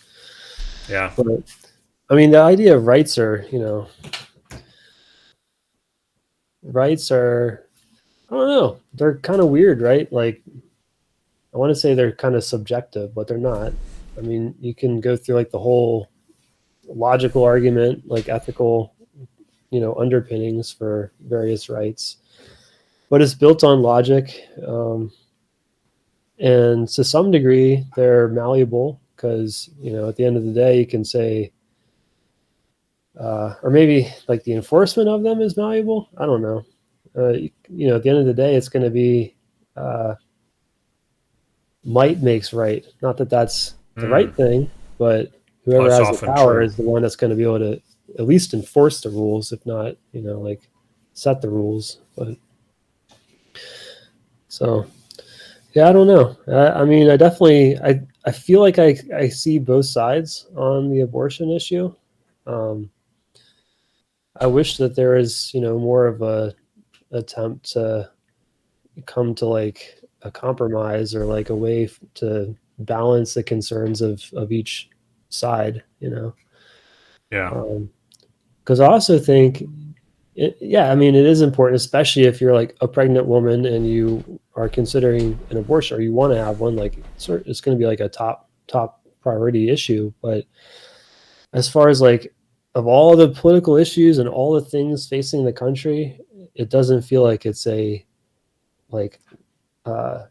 [SPEAKER 1] yeah.
[SPEAKER 2] But I mean, the idea of rights are, rights are, I don't know, they're kind of weird, right? Like, I want to say they're kind of subjective, but they're not. I mean, you can go through like the whole logical argument, like ethical, underpinnings for various rights, but it's built on logic. And to some degree, they're malleable because, at the end of the day, you can say, or maybe like the enforcement of them is malleable. I don't know. At the end of the day, it's going to be uh, might makes right. Not that that's the right thing, but
[SPEAKER 1] Well,
[SPEAKER 2] whoever
[SPEAKER 1] it's
[SPEAKER 2] has the
[SPEAKER 1] often
[SPEAKER 2] power
[SPEAKER 1] true.
[SPEAKER 2] is the one that's going to be able to at least enforce the rules, if not, like set the rules. But so, yeah, I don't know. I mean, I definitely, I feel like I see both sides on the abortion issue. Um, I wish that there is, more of a attempt to come to like a compromise or like a way to balance the concerns of each side,
[SPEAKER 1] Yeah.
[SPEAKER 2] because I also think yeah, I mean, it is important, especially if you're like a pregnant woman and you are considering an abortion or you want to have one. Like, it's going to be like a top priority issue. But as far as like of all the political issues and all the things facing the country, it doesn't feel like it's a like uh,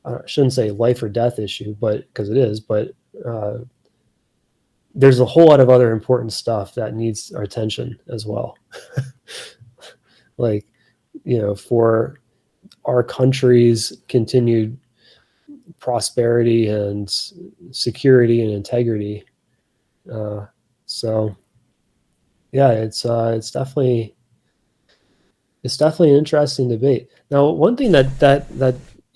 [SPEAKER 2] I shouldn't say life or death issue, but because it is, but uh, there's a whole lot of other important stuff that needs our attention as well. Like, for our country's continued prosperity and security and integrity. Uh, so yeah, it's definitely an interesting debate. Now, one thing that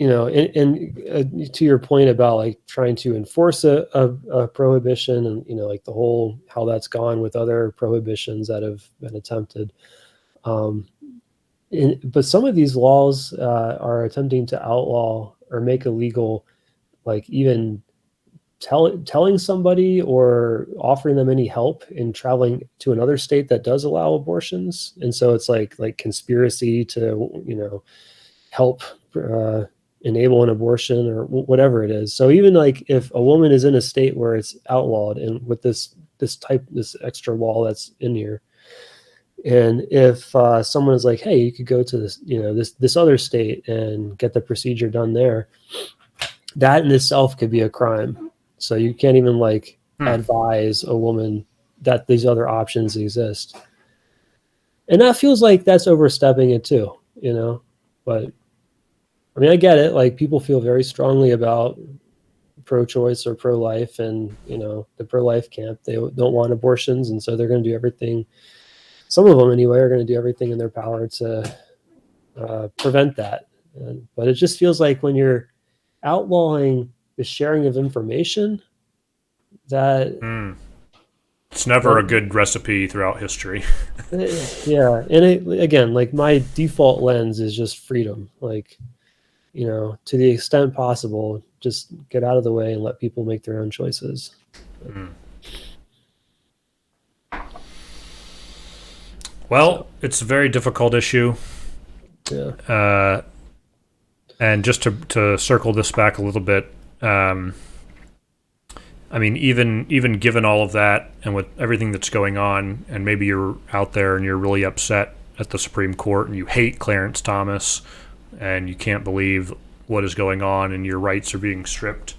[SPEAKER 2] and to your point about like trying to enforce a prohibition and like the whole how that's gone with other prohibitions that have been attempted. Um, but some of these laws are attempting to outlaw or make illegal, like even telling somebody or offering them any help in traveling to another state that does allow abortions. And so it's like conspiracy to help uh, enable an abortion or whatever it is. So even like if a woman is in a state where it's outlawed and with this extra law that's in here, and if someone is like, hey, you could go to this other state and get the procedure done there, that in itself could be a crime. So you can't even like
[SPEAKER 1] Hmm.
[SPEAKER 2] advise a woman that these other options exist. And that feels like that's overstepping it too. But I mean, I get it. Like, people feel very strongly about pro-choice or pro-life, and the pro-life camp, they don't want abortions, and so they're going to do everything. Some of them, anyway, are going to do everything in their power to prevent that. But it just feels like when you're outlawing the sharing of information, that
[SPEAKER 1] Hmm. It's never
[SPEAKER 2] that
[SPEAKER 1] a good recipe throughout history.
[SPEAKER 2] yeah, and again, like my default lens is just freedom. Like, to the extent possible, just get out of the way and let people make their own choices.
[SPEAKER 1] Hmm.
[SPEAKER 2] So
[SPEAKER 1] Well, it's a very difficult issue.
[SPEAKER 2] yeah,
[SPEAKER 1] Uh, and just to circle this back a little bit, um, I mean, even given all of that, and with everything that's going on, and maybe you're out there and you're really upset at the Supreme Court, and you hate Clarence Thomas, and you can't believe what is going on, and your rights are being stripped.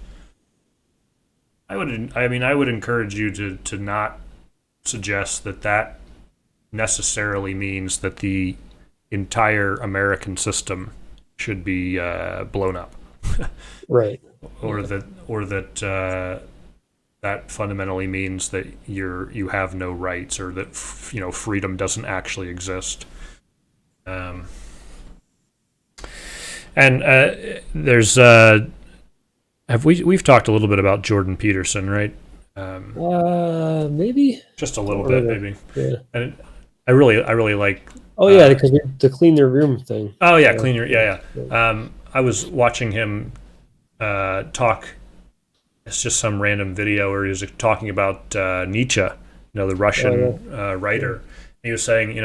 [SPEAKER 1] I would encourage you to not suggest that necessarily means that the entire American system should be blown up,
[SPEAKER 2] right.
[SPEAKER 1] or
[SPEAKER 2] Yeah.
[SPEAKER 1] that that fundamentally means that you have no rights, or that freedom doesn't actually exist. Um, and there's have we've talked a little bit about Jordan Peterson, right?
[SPEAKER 2] Maybe.
[SPEAKER 1] Just a little bit, maybe.
[SPEAKER 2] Yeah.
[SPEAKER 1] And I really like.
[SPEAKER 2] Oh yeah, because the clean their room thing.
[SPEAKER 1] Oh yeah, clean your yeah. I was watching him talk. It's just some random video where he was talking about Nietzsche, the Russian writer. Yeah. He was saying,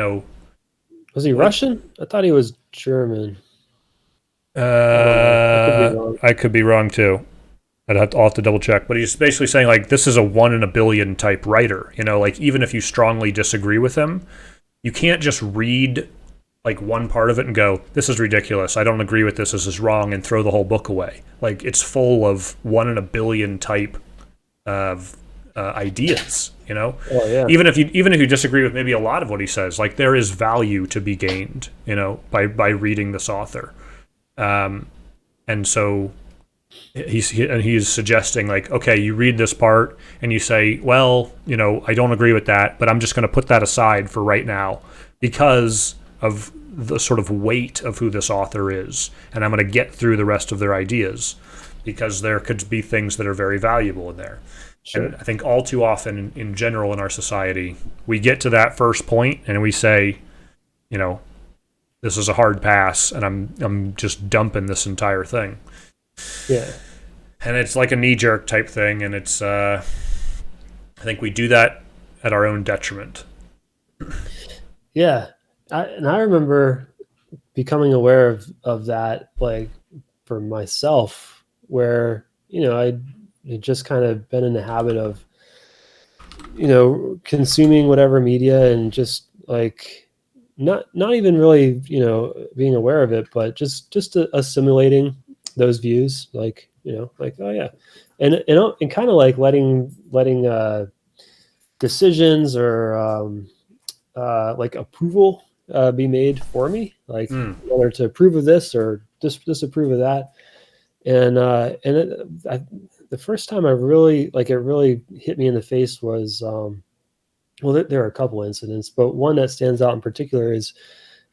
[SPEAKER 2] was he Russian? I thought he was German.
[SPEAKER 1] I could be wrong too. I'll have to double check. But he's basically saying, like, this is a 1 in a billion type writer. Like, even if you strongly disagree with him, you can't just read like one part of it and go, this is ridiculous, I don't agree with this is wrong, and throw the whole book away. Like, it's full of 1 in a billion type of ideas.
[SPEAKER 2] Oh, yeah.
[SPEAKER 1] Even if you disagree with maybe a lot of what he says, like, there is value to be gained, by reading this author. And so he's suggesting, like, okay, you read this part and you say, well, I don't agree with that, but I'm just going to put that aside for right now because of the sort of weight of who this author is, and I'm going to get through the rest of their ideas because there could be things that are very valuable in there. Sure. And I think all too often in general in our society, we get to that first point and we say, this is a hard pass, and I'm just dumping this entire thing.
[SPEAKER 2] Yeah.
[SPEAKER 1] And it's like a knee-jerk type thing, and it's I think we do that at our own detriment.
[SPEAKER 2] Yeah. I remember becoming aware of that, like, for myself, where, I'd just kind of been in the habit of, consuming whatever media and just, like, not even really, being aware of it, but just assimilating those views, like, like, oh yeah. And kind of like letting decisions or like approval be made for me, like whether to approve of this or disapprove of that. And the first time it really hit me in the face was, well, there are a couple incidents, but one that stands out in particular is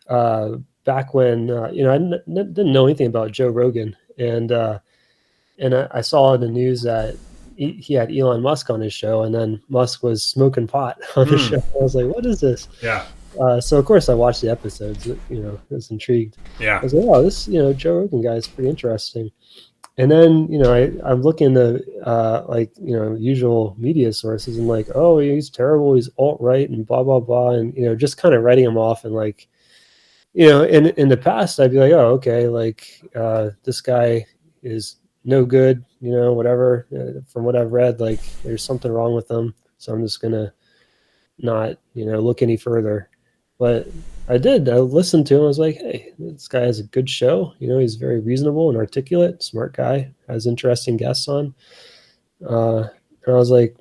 [SPEAKER 2] back when, I didn't know anything about Joe Rogan. And I saw in the news that he had Elon Musk on his show, and then Musk was smoking pot on the show. I was like, what is this?
[SPEAKER 1] Yeah.
[SPEAKER 2] So of course I watched the episodes. I was intrigued.
[SPEAKER 1] Yeah.
[SPEAKER 2] I was like, oh, this Joe Rogan guy is pretty interesting. And then I'm looking at usual media sources and like, oh, he's terrible, he's alt-right and blah blah blah, and just kind of writing him off, and like, in the past I'd be like, oh, okay, like this guy is no good, whatever. From what I've read, like, there's something wrong with them, so I'm just gonna not look any further. But I listened to him. I was like, hey, this guy has a good show. He's very reasonable and articulate, smart guy, has interesting guests on. And I was like,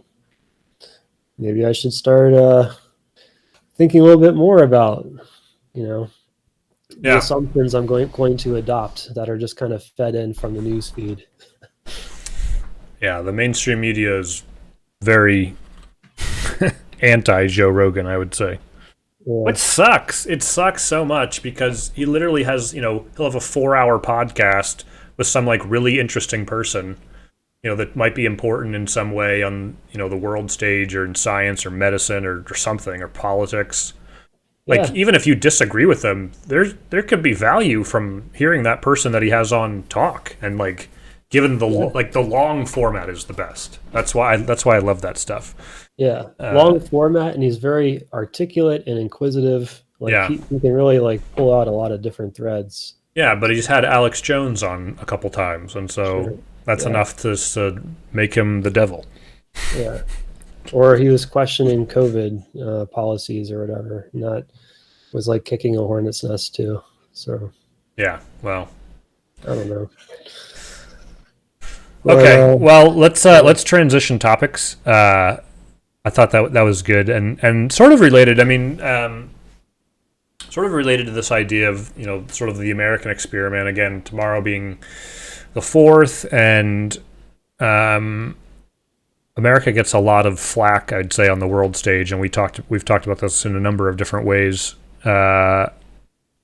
[SPEAKER 2] maybe I should start thinking a little bit more about, the assumptions I'm going to adopt that are just kind of fed in from the news feed.
[SPEAKER 1] Yeah, the mainstream media is very anti-Joe Rogan, I would say. Yeah. Which sucks. It sucks so much because he literally has, he'll have a 4-hour podcast with some like really interesting person, that might be important in some way on, the world stage or in science or medicine or something or politics. Like, even if you disagree with them, there could be value from hearing that person that he has on talk, and like, given the the long format is the best. That's why I love that stuff.
[SPEAKER 2] Yeah, long format, and he's very articulate and inquisitive. Like, he can really like pull out a lot of different threads.
[SPEAKER 1] Yeah, but he's had Alex Jones on a couple times, and so that's enough to make him the devil.
[SPEAKER 2] Yeah, or he was questioning COVID policies or whatever, and that was like kicking a hornet's nest too. So
[SPEAKER 1] yeah, well,
[SPEAKER 2] I don't know.
[SPEAKER 1] Okay, well, let's transition topics. I thought that was good and sort of related. I mean, sort of related to this idea of sort of the American experiment. Again, tomorrow being the 4th, and America gets a lot of flack, I'd say, on the world stage, and we've talked about this in a number of different ways. But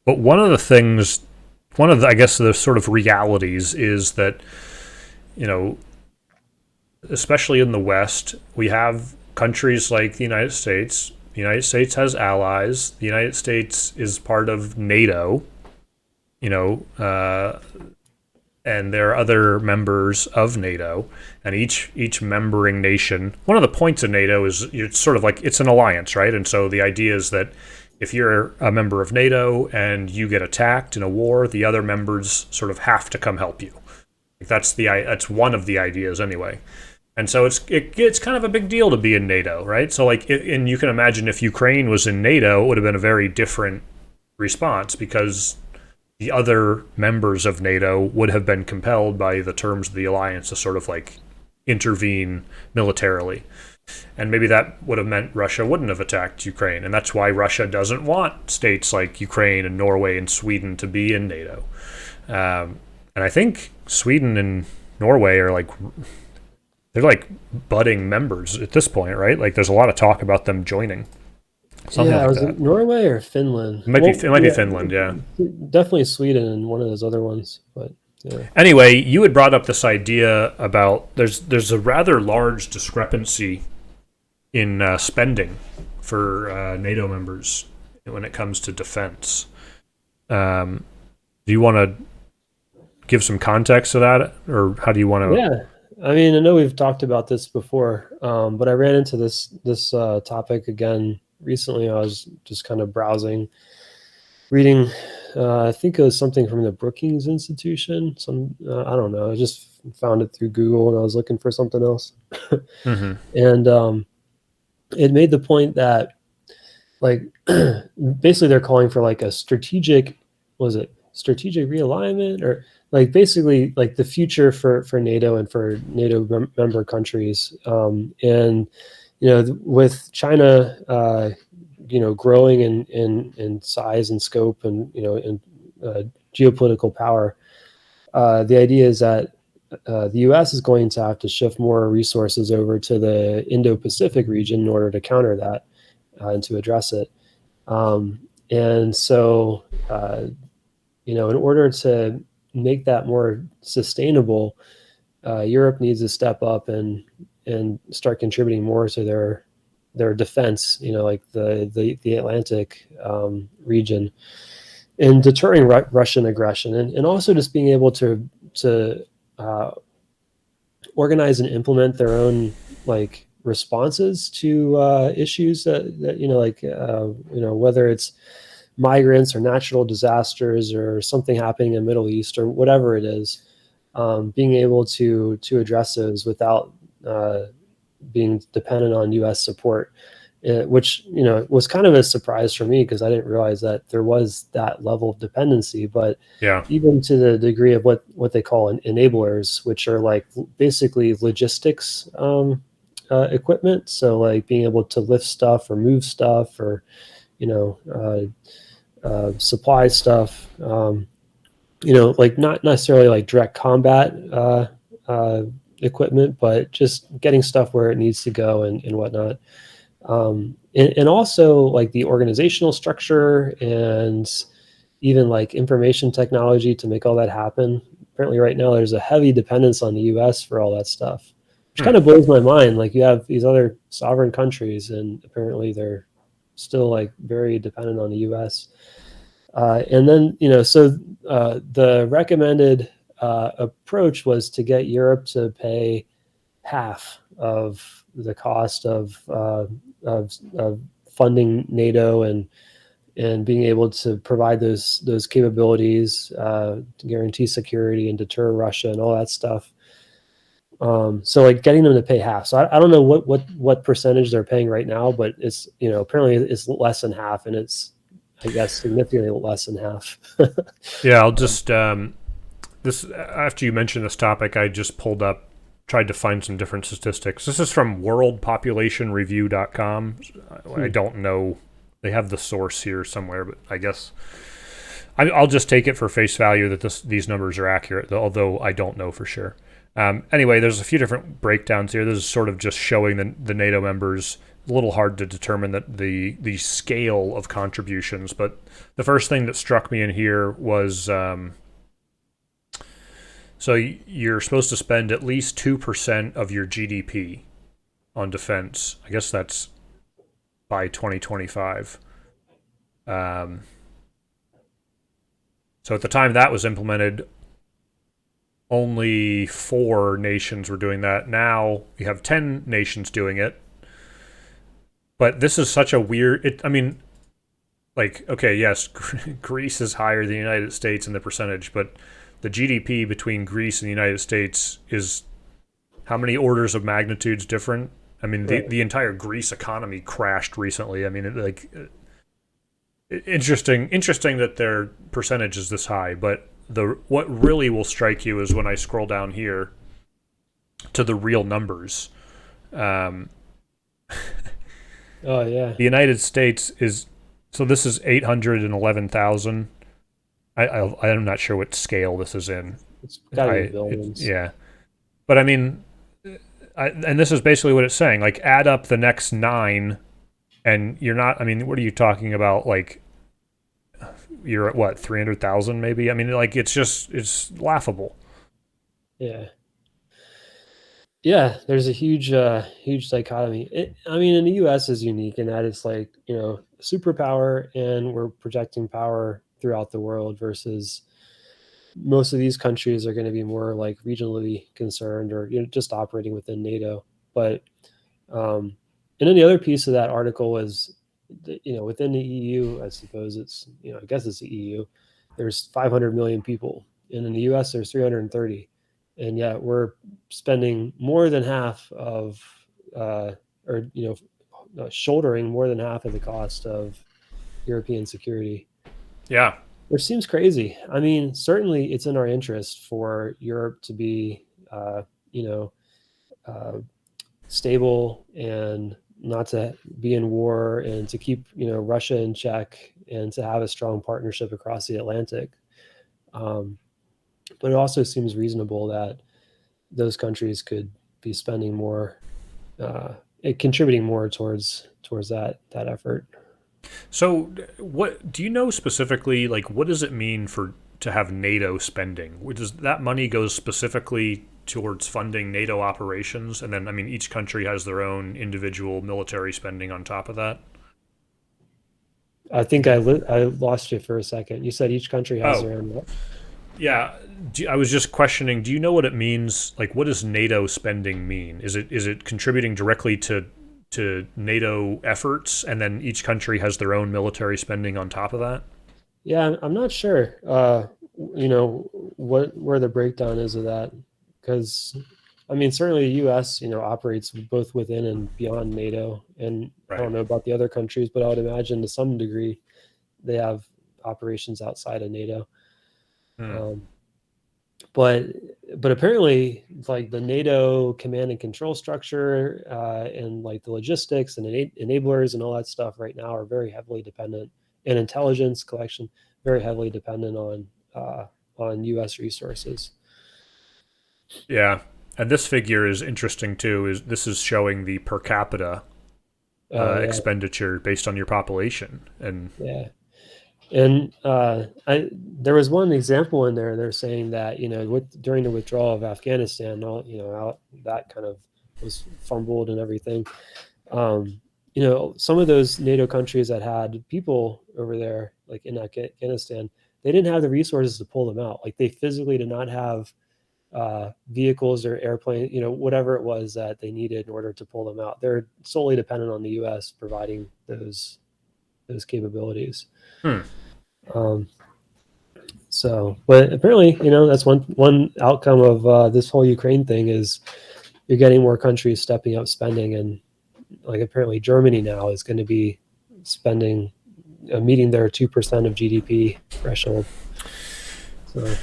[SPEAKER 1] one of the, I guess the sort of realities is that, you know, especially in the West, we have countries like the United States. The United States has allies. The United States is part of NATO. You know, and there are other members of NATO, and each membering nation. One of the points of NATO is it's sort of like it's an alliance, right? And so the idea is that if you're a member of NATO and you get attacked in a war, the other members sort of have to come help you. That's one of the ideas anyway. And so it's kind of a big deal to be in NATO, right? So and you can imagine if Ukraine was in NATO, it would have been a very different response because the other members of NATO would have been compelled by the terms of the alliance to sort of like intervene militarily. And maybe that would have meant Russia wouldn't have attacked Ukraine. And that's why Russia doesn't want states like Ukraine and Norway and Sweden to be in NATO. And I think Sweden and Norway are they're like budding members at this point, right? Like there's a lot of talk about them joining. Something
[SPEAKER 2] Yeah,
[SPEAKER 1] like
[SPEAKER 2] was
[SPEAKER 1] that.
[SPEAKER 2] it Norway or Finland?
[SPEAKER 1] It might be Finland, yeah.
[SPEAKER 2] Definitely Sweden and one of those other ones. But yeah,
[SPEAKER 1] Anyway, you had brought up this idea about there's a rather large discrepancy in spending for NATO members when it comes to defense. Do you want to give some context to that, or how do you want to?
[SPEAKER 2] yeah. I mean, I know we've talked about this before, but I ran into this topic again recently. I was just kind of browsing, reading. I think it was something from the Brookings Institution. I don't know. I just found it through Google, and I was looking for something else.
[SPEAKER 1] Mm-hmm.
[SPEAKER 2] And it made the point that, like, basically they're calling for like a strategic realignment, or like basically like the future for NATO and for NATO member countries. And with China growing in size and scope and in geopolitical power, the idea is that the U.S. is going to have to shift more resources over to the Indo-Pacific region in order to counter that and to address it. And so, in order to make that more sustainable, Europe needs to step up and start contributing more to their defense, like the Atlantic region, in deterring Russian aggression, and also just being able to organize and implement their own like responses to issues that whether it's migrants or natural disasters or something happening in the Middle East or whatever it is, being able to address those without being dependent on U.S. support, which was kind of a surprise for me because I didn't realize that there was that level of dependency. But
[SPEAKER 1] Yeah.
[SPEAKER 2] even to the degree of what they call enablers, which are like basically logistics equipment, so like being able to lift stuff or move stuff or supply stuff, like not necessarily like direct combat equipment, but just getting stuff where it needs to go and whatnot. And also like the organizational structure and even like information technology to make all that happen. Apparently right now there's a heavy dependence on the US for all that stuff, which kind of blows my mind. Like you have these other sovereign countries and apparently they're still like very dependent on the US. And then, the recommended approach was to get Europe to pay half of the cost of funding NATO and being able to provide those capabilities to guarantee security and deter Russia and all that stuff. So like getting them to pay half. So I don't know what percentage they're paying right now, but it's apparently it's less than half, and it's I guess significantly less than half.
[SPEAKER 1] Yeah, I'll just this after you mentioned this topic, I just tried to find some different statistics. This is from worldpopulationreview.com. I don't know. They have the source here somewhere, but I guess I'll just take it for face value that these numbers are accurate, although I don't know for sure. Anyway, there's a few different breakdowns here. This is sort of just showing the NATO members. A little hard to determine the scale of contributions, but the first thing that struck me in here was so you're supposed to spend at least 2% of your GDP on defense. I guess that's by 2025. Um, so at the time that was implemented, only 4 nations were doing that. Now you have 10 nations doing it. But this is such a weird. I mean, like, okay, yes, Greece is higher than the United States in the percentage, but the GDP between Greece and the United States is how many orders of magnitudes different? I mean, the entire Greece economy crashed recently. I mean, interesting that their percentage is this high, but what really will strike you is when I scroll down here to the real numbers.
[SPEAKER 2] Oh yeah.
[SPEAKER 1] The United States is, so this is 811,000. I'm not sure what scale this is in.
[SPEAKER 2] It's gotta be billions.
[SPEAKER 1] Yeah, but I mean, and this is basically what it's saying. Like, add up the next 9, and you're not. I mean, what are you talking about? Like, you're at what, 300,000 maybe? I mean, like, it's laughable.
[SPEAKER 2] Yeah. Yeah, there's a huge dichotomy. I mean, in the U.S. is unique in that it's like, superpower, and we're projecting power throughout the world versus most of these countries are going to be more like regionally concerned or just operating within NATO. But and then the other piece of that article is, within the EU, I suppose I guess it's the EU. There's 500 million people, and in the U.S. there's 330. And yet we're spending more than half of, shouldering more than half of the cost of European security.
[SPEAKER 1] Yeah.
[SPEAKER 2] Which seems crazy. I mean, certainly it's in our interest for Europe to be, stable and not to be in war and to keep, Russia in check and to have a strong partnership across the Atlantic. But it also seems reasonable that those countries could be spending more, contributing more towards that effort.
[SPEAKER 1] So, what do you know specifically? Like, what does it mean to have NATO spending? Does that money go specifically towards funding NATO operations, and then, I mean, each country has their own individual military spending on top of that?
[SPEAKER 2] I think I lost you for a second. You said each country has their own.
[SPEAKER 1] Yeah, I was just questioning. Do you know what it means? Like, what does NATO spending mean? Is it contributing directly to NATO efforts, and then each country has their own military spending on top of that?
[SPEAKER 2] Yeah, I'm not sure. Where the breakdown is of that, because I mean, certainly the U.S. operates both within and beyond NATO, and
[SPEAKER 1] Right.
[SPEAKER 2] I don't know about the other countries, but I would imagine to some degree they have operations outside of NATO. Um, but apparently, like the NATO command and control structure, and like the logistics and enablers and all that stuff right now are very heavily dependent, and intelligence collection very heavily dependent on U.S. resources.
[SPEAKER 1] Yeah, and this figure is interesting too. This is showing the per capita
[SPEAKER 2] Yeah.
[SPEAKER 1] expenditure based on your population, and
[SPEAKER 2] Yeah. And there was one example in there. They're saying that during the withdrawal of Afghanistan, how that kind of was fumbled and everything. Some of those NATO countries that had people over there, like in Afghanistan, they didn't have the resources to pull them out. Like they physically did not have vehicles or airplanes, whatever it was that they needed in order to pull them out. They're solely dependent on the U.S. providing those capabilities. But apparently, that's one outcome of this whole Ukraine thing is you're getting more countries stepping up spending, and like apparently Germany now is going to be spending, meeting their 2% of GDP threshold. So.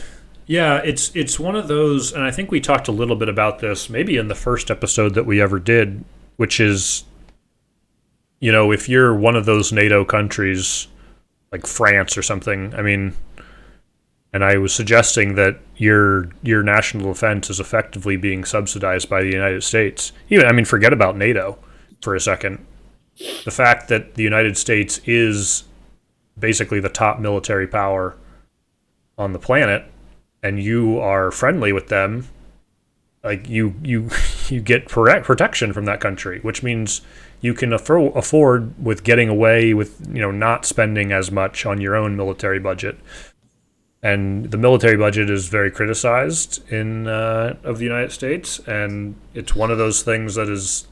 [SPEAKER 1] Yeah, it's one of those, and I think we talked a little bit about this maybe in the first episode that we ever did, which is, if you're one of those NATO countries, like France or something, I mean, And I was suggesting that your national defense is effectively being subsidized by the United States. Even, I mean, forget about NATO for a second. The fact that the United States is basically the top military power on the planet, and you are friendly with them, like you get protection from that country, which means you can afford with getting away with not spending as much on your own military budget. And the military budget is very criticized in of the United States, and it's one of those things that is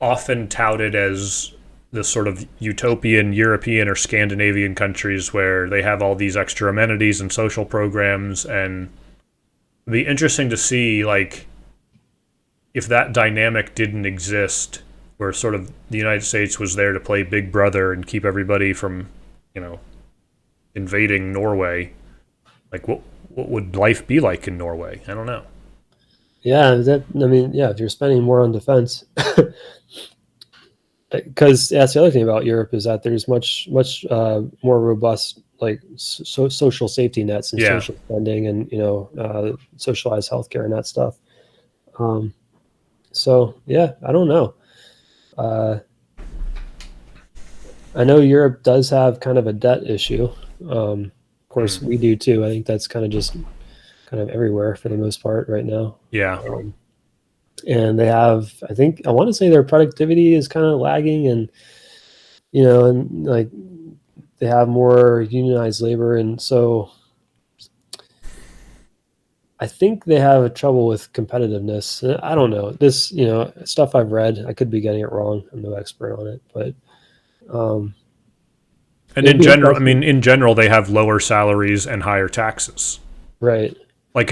[SPEAKER 1] often touted as the sort of utopian European or Scandinavian countries where they have all these extra amenities and social programs. And it'd be interesting to see, like, if that dynamic didn't exist, where sort of the United States was there to play Big Brother and keep everybody from, invading Norway. Like, what would life be like in Norway? I don't know.
[SPEAKER 2] Yeah, if you're spending more on defense, because that's the other thing about Europe is that there's much more robust like social safety nets and social spending and socialized healthcare and that stuff. So yeah, I don't know. I know Europe does have kind of a debt issue. Of course, we do too. I think that's kind of everywhere for the most part right now.
[SPEAKER 1] Yeah.
[SPEAKER 2] And they have, I want to say their productivity is kind of lagging, and and like they have more unionized labor, and so I think they have trouble with competitiveness. I don't know this, stuff I've read. I could be getting it wrong. I'm no expert on it, but
[SPEAKER 1] and in general, they have lower salaries and higher taxes.
[SPEAKER 2] Right.
[SPEAKER 1] Like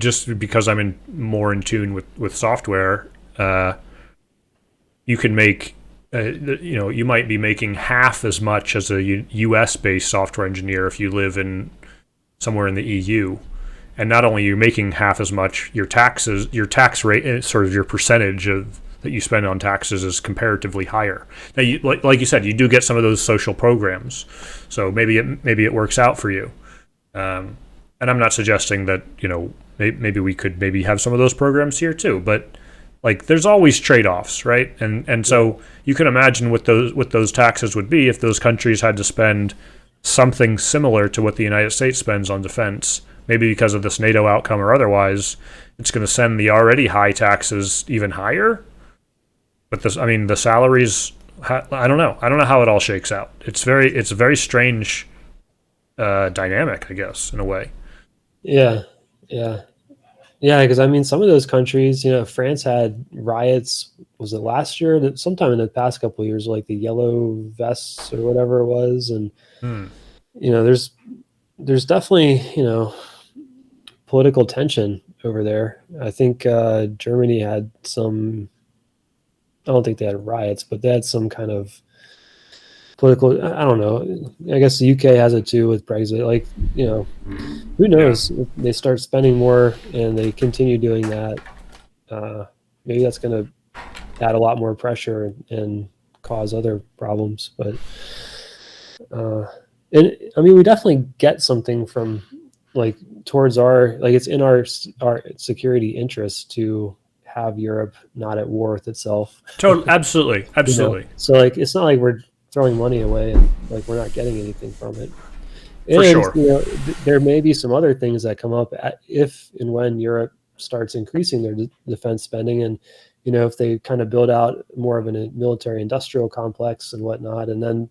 [SPEAKER 1] just because I'm more in tune with software, you can make, you might be making half as much as a U.S. based software engineer if you live in somewhere in the EU, and not only are you making half as much, your tax rate, sort of your percentage of that you spend on taxes is comparatively higher. Now, like you said, you do get some of those social programs, so maybe it works out for you. And I'm not suggesting that, maybe we could have some of those programs here too, but like there's always trade-offs, right? And so you can imagine what those taxes would be if those countries had to spend something similar to what the United States spends on defense, maybe because of this NATO outcome or otherwise. It's going to send the already high taxes even higher. But the salaries, I don't know. I don't know how it all shakes out. It's a very strange dynamic, I guess, in a way.
[SPEAKER 2] Yeah. Because some of those countries, France had riots. Was it last year? Sometime in the past couple of years, like the yellow vests or whatever it was, and there's definitely political tension over there. I think Germany had some. I don't think they had riots, but they had some kind of political. I don't know. I guess the UK has it too with Brexit. Like, who knows? If they start spending more and they continue doing that, maybe that's going to add a lot more pressure and cause other problems. But we definitely get something from like towards it's in our security interest to have Europe not at war with itself.
[SPEAKER 1] Totally, absolutely.
[SPEAKER 2] So like, it's not like we're throwing money away and like we're not getting anything from it.
[SPEAKER 1] For sure.
[SPEAKER 2] There may be some other things that come up if and when Europe starts increasing their defense spending, and if they kind of build out more of a military industrial complex and whatnot, and then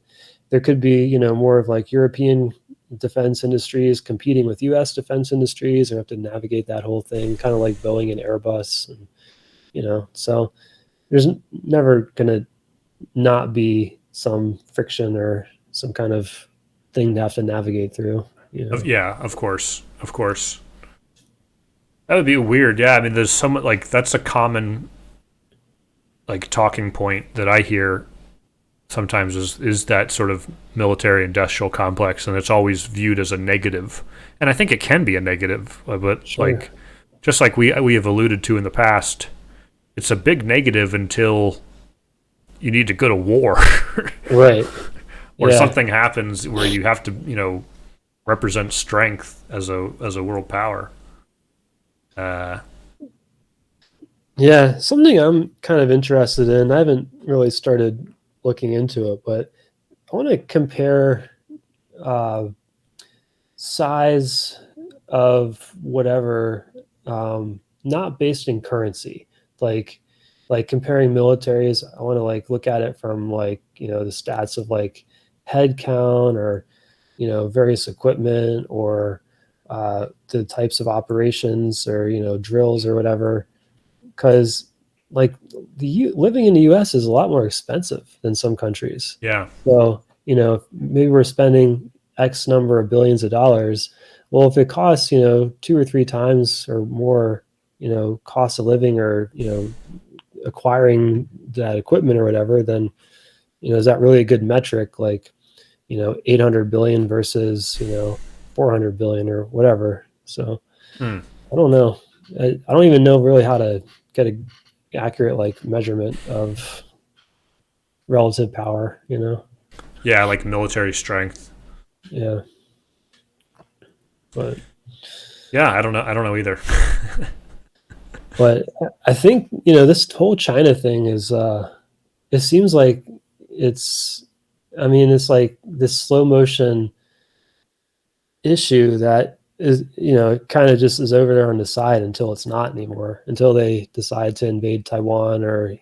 [SPEAKER 2] there could be more of like European defense industries competing with U.S. defense industries, and have to navigate that whole thing, kind of like Boeing and Airbus, and so there's never gonna not be some friction or some kind of thing to have to navigate through.
[SPEAKER 1] Yeah, of course. That would be weird. Yeah, there's some like that's a common like talking point that I hear sometimes is that sort of military industrial complex, and it's always viewed as a negative. And I think it can be a negative, but sure. Like just like we have alluded to in the past, it's a big negative until you need to go to war.
[SPEAKER 2] Right.
[SPEAKER 1] Or something happens where you have to, represents strength as a world power. Uh,
[SPEAKER 2] Yeah, something I'm kind of interested in. I haven't really started looking into it, but I want to compare uh, size of whatever, not based in currency, like like comparing militaries. I want to like look at it from like the stats of like head count or various equipment or the types of operations or drills or whatever. Because like living in the U.S. is a lot more expensive than some countries.
[SPEAKER 1] yeah,
[SPEAKER 2] So maybe we're spending X number of billions of dollars. Well, if it costs two or three times or more, cost of living or acquiring that equipment or whatever, then is that really a good metric? Like 800 billion versus 400 billion or whatever. So
[SPEAKER 1] hmm.
[SPEAKER 2] I don't know. I don't even know really how to get a accurate like measurement of relative power.
[SPEAKER 1] Yeah, like military strength.
[SPEAKER 2] Yeah, but
[SPEAKER 1] Yeah, I don't know either.
[SPEAKER 2] but I think this whole China thing is it seems like it's I mean it's like this slow motion issue that is kind of just is over there on the side until it's not anymore, until they decide to invade Taiwan or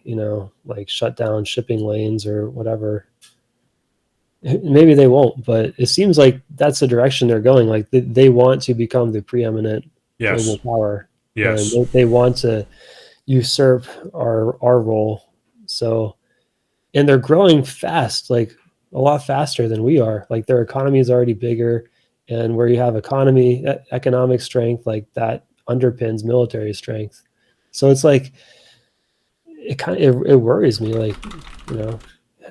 [SPEAKER 2] like shut down shipping lanes or whatever. Maybe they won't, but it seems like that's the direction they're going. Like they want to become the preeminent global
[SPEAKER 1] Yes,
[SPEAKER 2] power, and
[SPEAKER 1] yes,
[SPEAKER 2] they want to usurp our role. So, and they're growing fast, like a lot faster than we are. Like their economy is already bigger, and where you have economic strength, like that underpins military strength. So it's like it worries me, like you know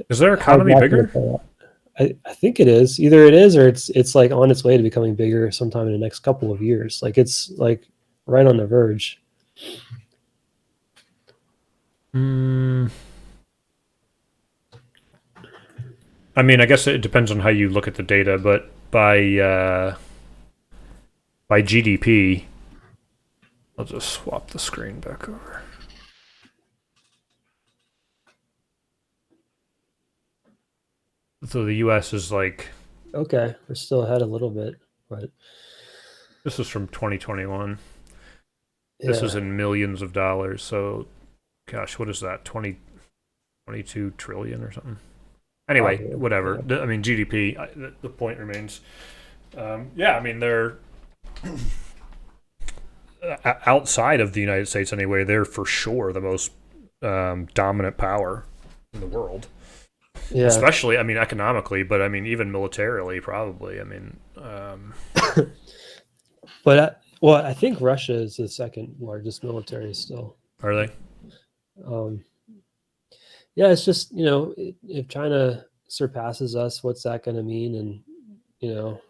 [SPEAKER 1] is their
[SPEAKER 2] how's
[SPEAKER 1] economy
[SPEAKER 2] that going to
[SPEAKER 1] bigger?
[SPEAKER 2] play out? I think it is. Either it is or it's like on its way to becoming bigger sometime in the next couple of years. Like it's like right on the verge.
[SPEAKER 1] Mm, I mean, I guess it depends on how you look at the data, but by GDP, I'll just swap the screen back over. So the U.S. is like,
[SPEAKER 2] Okay, we're still ahead a little bit, but
[SPEAKER 1] this is from 2021. This is
[SPEAKER 2] yeah,
[SPEAKER 1] in millions of dollars. So, gosh, what is that? 22 trillion or something. Anyway,
[SPEAKER 2] probably.
[SPEAKER 1] whatever.
[SPEAKER 2] Yeah.
[SPEAKER 1] I mean, GDP. The point remains. Yeah, I mean, they're outside of the United States anyway. They're for sure the most dominant power in the world,
[SPEAKER 2] Yeah.
[SPEAKER 1] especially. I mean, economically, but I mean, even militarily, probably. I mean,
[SPEAKER 2] But well, I think Russia is the second largest military still.
[SPEAKER 1] are they?
[SPEAKER 2] Um, yeah, it's just if China surpasses us, what's that going to mean? And you know,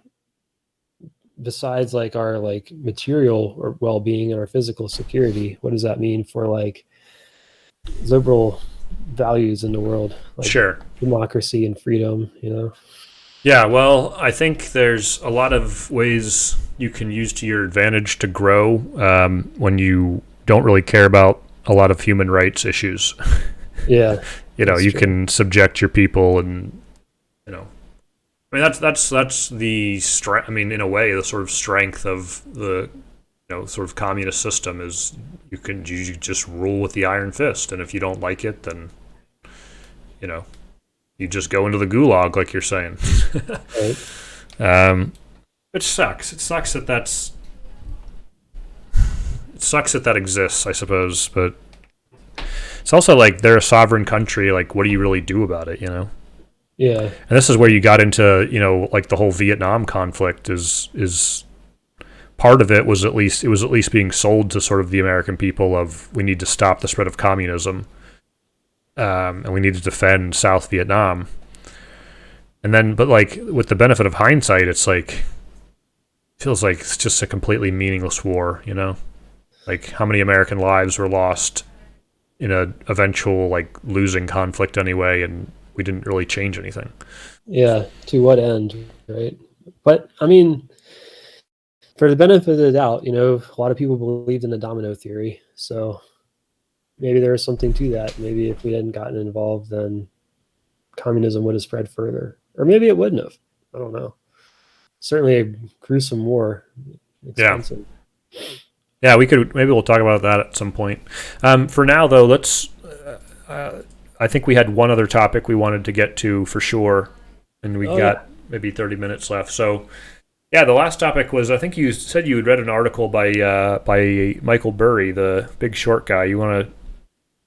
[SPEAKER 2] besides like our like material or well-being and our physical security, what does that mean for like liberal values in the world, like
[SPEAKER 1] Sure.
[SPEAKER 2] democracy and freedom?
[SPEAKER 1] Yeah, well, I think there's a lot of ways you can use to your advantage to grow when you don't really care about a lot of human rights issues.
[SPEAKER 2] Yeah, that's
[SPEAKER 1] You
[SPEAKER 2] true.
[SPEAKER 1] can subject your people, and you know, I mean that's the strength. I mean, in a way, the sort of strength of the sort of communist system is you just rule with the iron fist, and if you don't like it, then you know you just go into the gulag, like you're saying.
[SPEAKER 2] Right.
[SPEAKER 1] um, which sucks. It sucks that that exists, I suppose, but it's also like they're a sovereign country. Like, what do you really do about it?
[SPEAKER 2] Yeah.
[SPEAKER 1] And this is where you got into like the whole Vietnam conflict is part of it was at least being sold to sort of the American people of we need to stop the spread of communism, and we need to defend South Vietnam. And then, but like with the benefit of hindsight, it's like feels like it's just a completely meaningless war. Like how many American lives were lost in a eventual like losing conflict anyway, and we didn't really change anything.
[SPEAKER 2] Yeah. To what end, right? But I mean, for the benefit of the doubt, a lot of people believed in the domino theory. So maybe there was something to that. Maybe if we hadn't gotten involved, then communism would have spread further. Or maybe it wouldn't have. I don't know. Certainly a gruesome war.
[SPEAKER 1] Yeah.
[SPEAKER 2] Expensive.
[SPEAKER 1] Yeah, maybe we'll talk about that at some point. For now, though, let's. I think we had one other topic we wanted to get to for sure, and we got maybe 30 minutes left. So, yeah, the last topic was, I think you said you had read an article by Michael Burry, the Big Short guy. You want to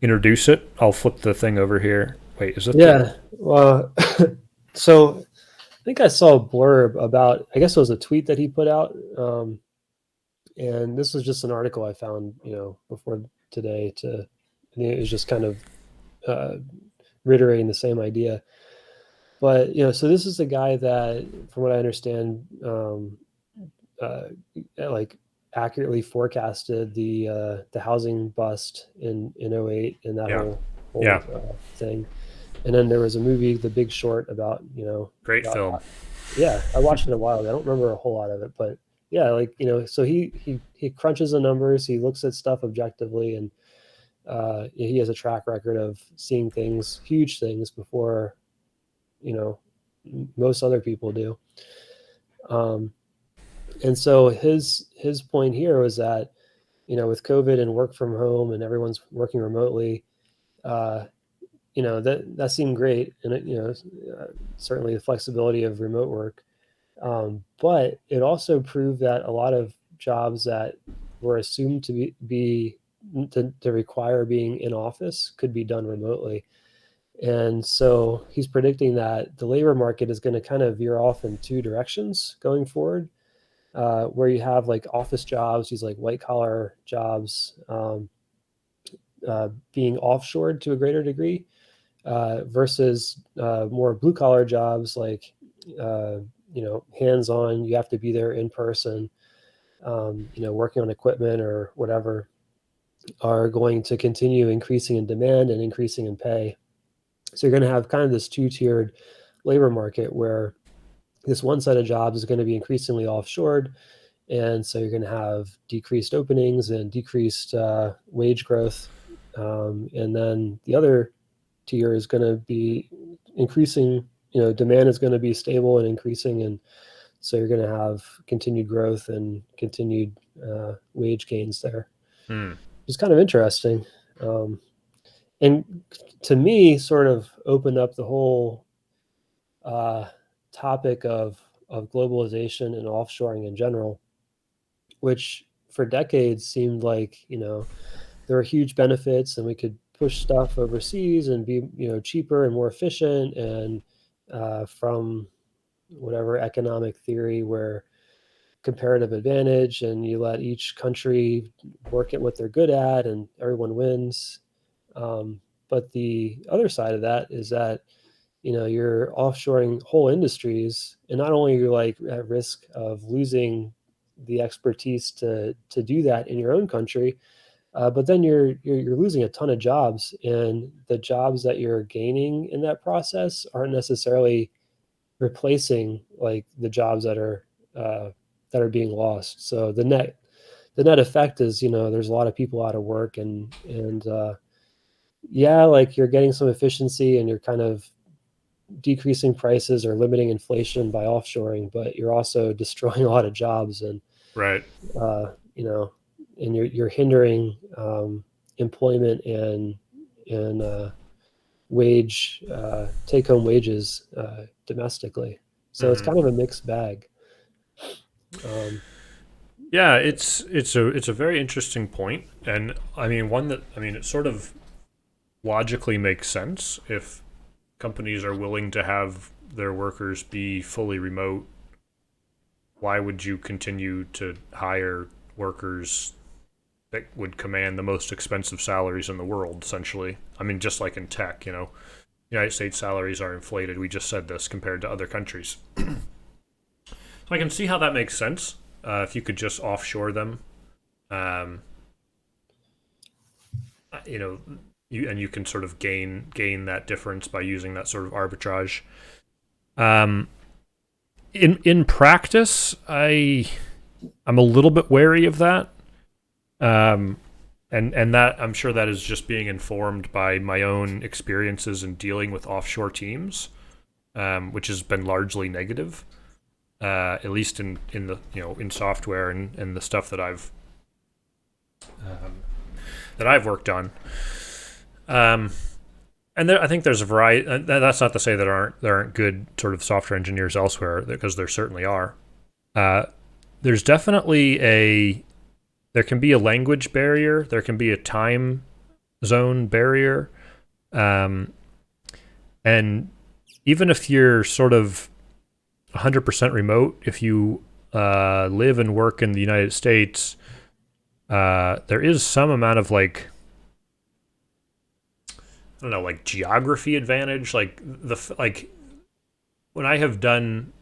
[SPEAKER 1] introduce it? I'll flip the thing over here. Wait, is it?
[SPEAKER 2] Yeah. So I think I saw a blurb about, I guess it was a tweet that he put out. And this was just an article I found, before today and it was just kind of reiterating the same idea. But, so this is a guy that, from what I understand, like accurately forecasted the housing bust in 08 and that whole thing. And then there was a movie, The Big Short, about,
[SPEAKER 1] Great film.
[SPEAKER 2] Yeah, I watched it a while ago. I don't remember a whole lot of it, but yeah, like, so he crunches the numbers, he looks at stuff objectively, and he has a track record of seeing things, huge things, before most other people do. And so his point here was that, with COVID and work from home and everyone's working remotely, that seemed great, and it, certainly the flexibility of remote work. But it also proved that a lot of jobs that were assumed to require being in office could be done remotely. And so he's predicting that the labor market is going to kind of veer off in two directions going forward, where you have like office jobs, these like white collar jobs, being offshored to a greater degree, versus more blue collar jobs like hands-on, you have to be there in person, working on equipment or whatever, are going to continue increasing in demand and increasing in pay. So you're going to have kind of this two-tiered labor market where this one set of jobs is going to be increasingly offshored. And so you're going to have decreased openings and decreased wage growth. And then the other tier is going to be increasing, demand is going to be stable and increasing. And so you're going to have continued growth and continued wage gains there. It's kind of interesting. And to me, sort of opened up the whole topic of globalization and offshoring in general, which for decades seemed like, there were huge benefits and we could push stuff overseas and be, cheaper and more efficient, and from whatever economic theory where comparative advantage, and you let each country work at what they're good at and everyone wins. But the other side of that is that, you're offshoring whole industries, and not only are you like at risk of losing the expertise to do that in your own country, but then you're losing a ton of jobs, and the jobs that you're gaining in that process aren't necessarily replacing like the jobs that are being lost. So the net effect is, there's a lot of people out of work, and yeah, like you're getting some efficiency and you're kind of decreasing prices or limiting inflation by offshoring, but you're also destroying a lot of jobs, and
[SPEAKER 1] right,
[SPEAKER 2] and you're hindering employment and wage take home wages domestically. So it's kind of a mixed bag.
[SPEAKER 1] Yeah, it's a very interesting point, and I mean it sort of logically makes sense. If companies are willing to have their workers be fully remote, why would you continue to hire workers that would command the most expensive salaries in the world, essentially? I mean, just like in tech, United States salaries are inflated. We just said this compared to other countries. So I can see how that makes sense. If you could just offshore them, you can sort of gain that difference by using that sort of arbitrage. In practice, I I'm a little bit wary of that. Um, and that I'm sure that is just being informed by my own experiences in dealing with offshore teams, which has been largely negative, at least in the in software and the stuff um, that I've worked on. Um, and I think there's a variety. That's not to say that there aren't good sort of software engineers elsewhere, because there certainly are. Uh, there's definitely there can be a language barrier. There can be a time zone barrier. Um, and even if you're sort of 100% remote, if you live and work in the United States, there is some amount of I don't know, like geography advantage. Like when I have done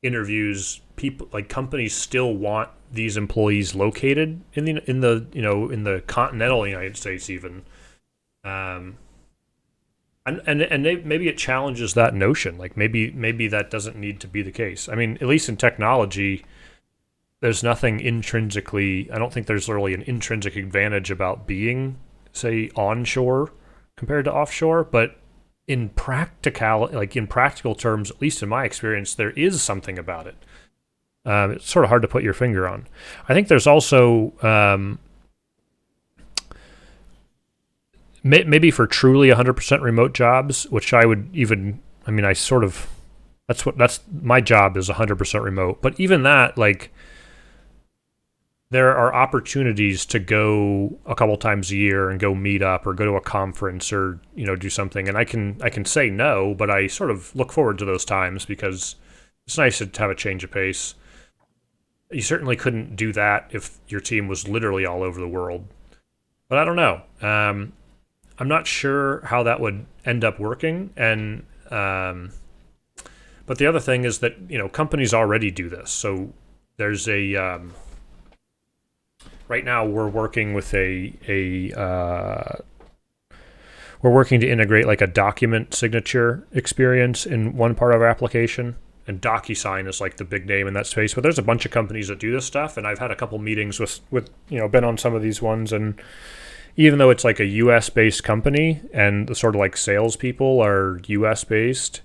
[SPEAKER 1] interviews, people like companies still want these employees located in the continental United States even. Um, and maybe it challenges that notion. Like maybe that doesn't need to be the case. I mean, at least in technology, there's nothing intrinsically. I don't think there's really an intrinsic advantage about being, say, onshore compared to offshore. But in practical terms, at least in my experience, there is something about it. It's sort of hard to put your finger on. I think there's also maybe for truly 100% remote jobs, which I would even, I mean, I sort of, that's my job is 100% remote. But even that, like, there are opportunities to go a couple times a year and go meet up or go to a conference or do something, and I can say no, but I sort of look forward to those times because it's nice to have a change of pace. You certainly couldn't do that if your team was literally all over the world, but I don't know. I'm not sure how that would end up working, and but the other thing is that companies already do this. So there's a right now we're working with we're working to integrate like a document signature experience in one part of our application. And DocuSign is like the big name in that space. But there's a bunch of companies that do this stuff, and I've had a couple meetings with been on some of these ones, and even though it's like a U.S. based company and the sort of like salespeople are U.S. based,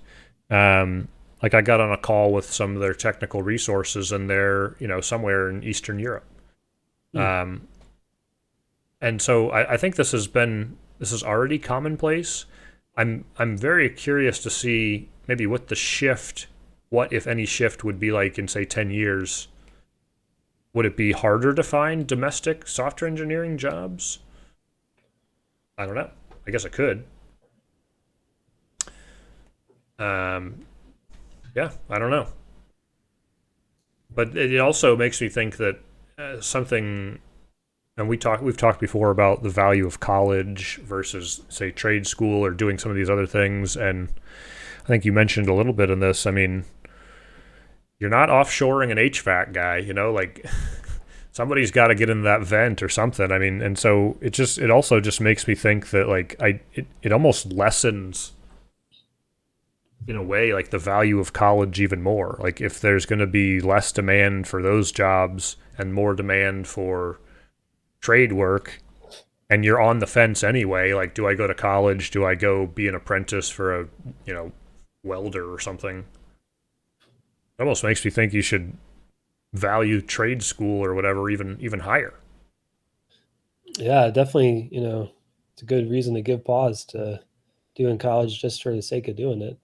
[SPEAKER 1] like I got on a call with some of their technical resources, and they're somewhere in Eastern Europe. Mm. And so I think this is already commonplace. I'm very curious to see maybe what the shift, what if any shift would be like in say 10 years. Would it be harder to find domestic software engineering jobs? I don't know. I guess it could. Yeah, I don't know. But it also makes me think that something, and we've talked before about the value of college versus say trade school or doing some of these other things, and I think you mentioned a little bit in this. I mean, you're not offshoring an HVAC guy, like somebody's got to get into that vent or something. I mean, and so it also just makes me think that like it almost lessens in a way like the value of college even more. Like if there's going to be less demand for those jobs and more demand for trade work, and you're on the fence anyway, like do I go to college? Do I go be an apprentice for a welder or something? It almost makes me think you should value trade school or whatever even higher.
[SPEAKER 2] Yeah, definitely. It's a good reason to give pause to doing college just for the sake of doing it.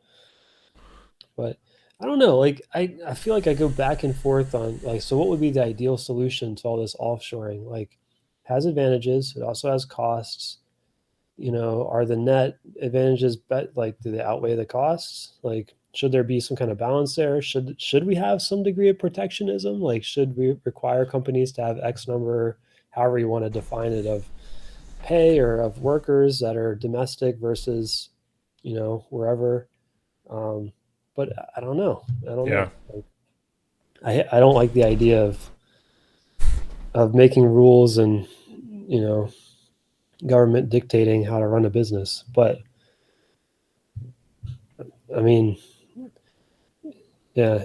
[SPEAKER 2] But I don't know. Like I feel like I go back and forth on like, so what would be the ideal solution to all this offshoring? Like, has advantages. It also has costs. Are the net advantages like do they outweigh the costs? Like, should there be some kind of balance there? Should we have some degree of protectionism? Like, should we require companies to have X number, however you want to define it, of pay or of workers that are domestic versus, wherever. Um, but I don't know. I don't
[SPEAKER 1] Yeah.
[SPEAKER 2] know. Like, I don't like the idea of making rules and you know government dictating how to run a business. But I mean, yeah,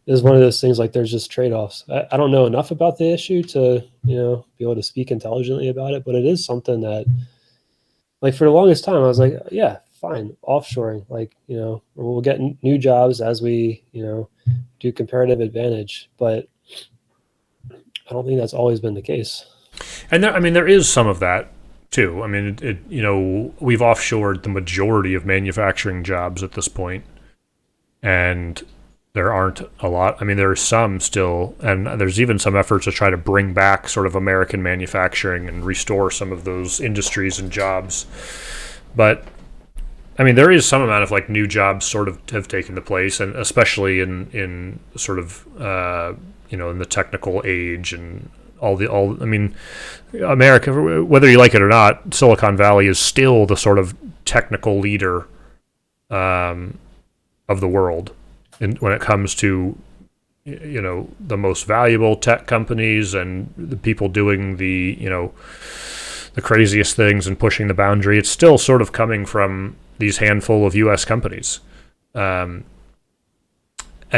[SPEAKER 2] is one of those things like there's just trade-offs. I don't know enough about the issue to, be able to speak intelligently about it, but it is something that, like, for the longest time, I was like, yeah, fine, offshoring. Like, we'll get new jobs as we, do comparative advantage. But I don't think that's always been the case.
[SPEAKER 1] And there is some of that too. I mean, we've offshored the majority of manufacturing jobs at this point, and there aren't a lot. I mean, there are some still, and there's even some efforts to try to bring back sort of American manufacturing and restore some of those industries and jobs. But I mean, there is some amount of like new jobs sort of have taken the place, and especially in sort of in the technical age and all. I mean, America, whether you like it or not, Silicon Valley is still the sort of technical leader of the world, when it comes to the most valuable tech companies and the people doing the craziest things and pushing the boundary. It's still sort of coming from these handful of U.S. companies, and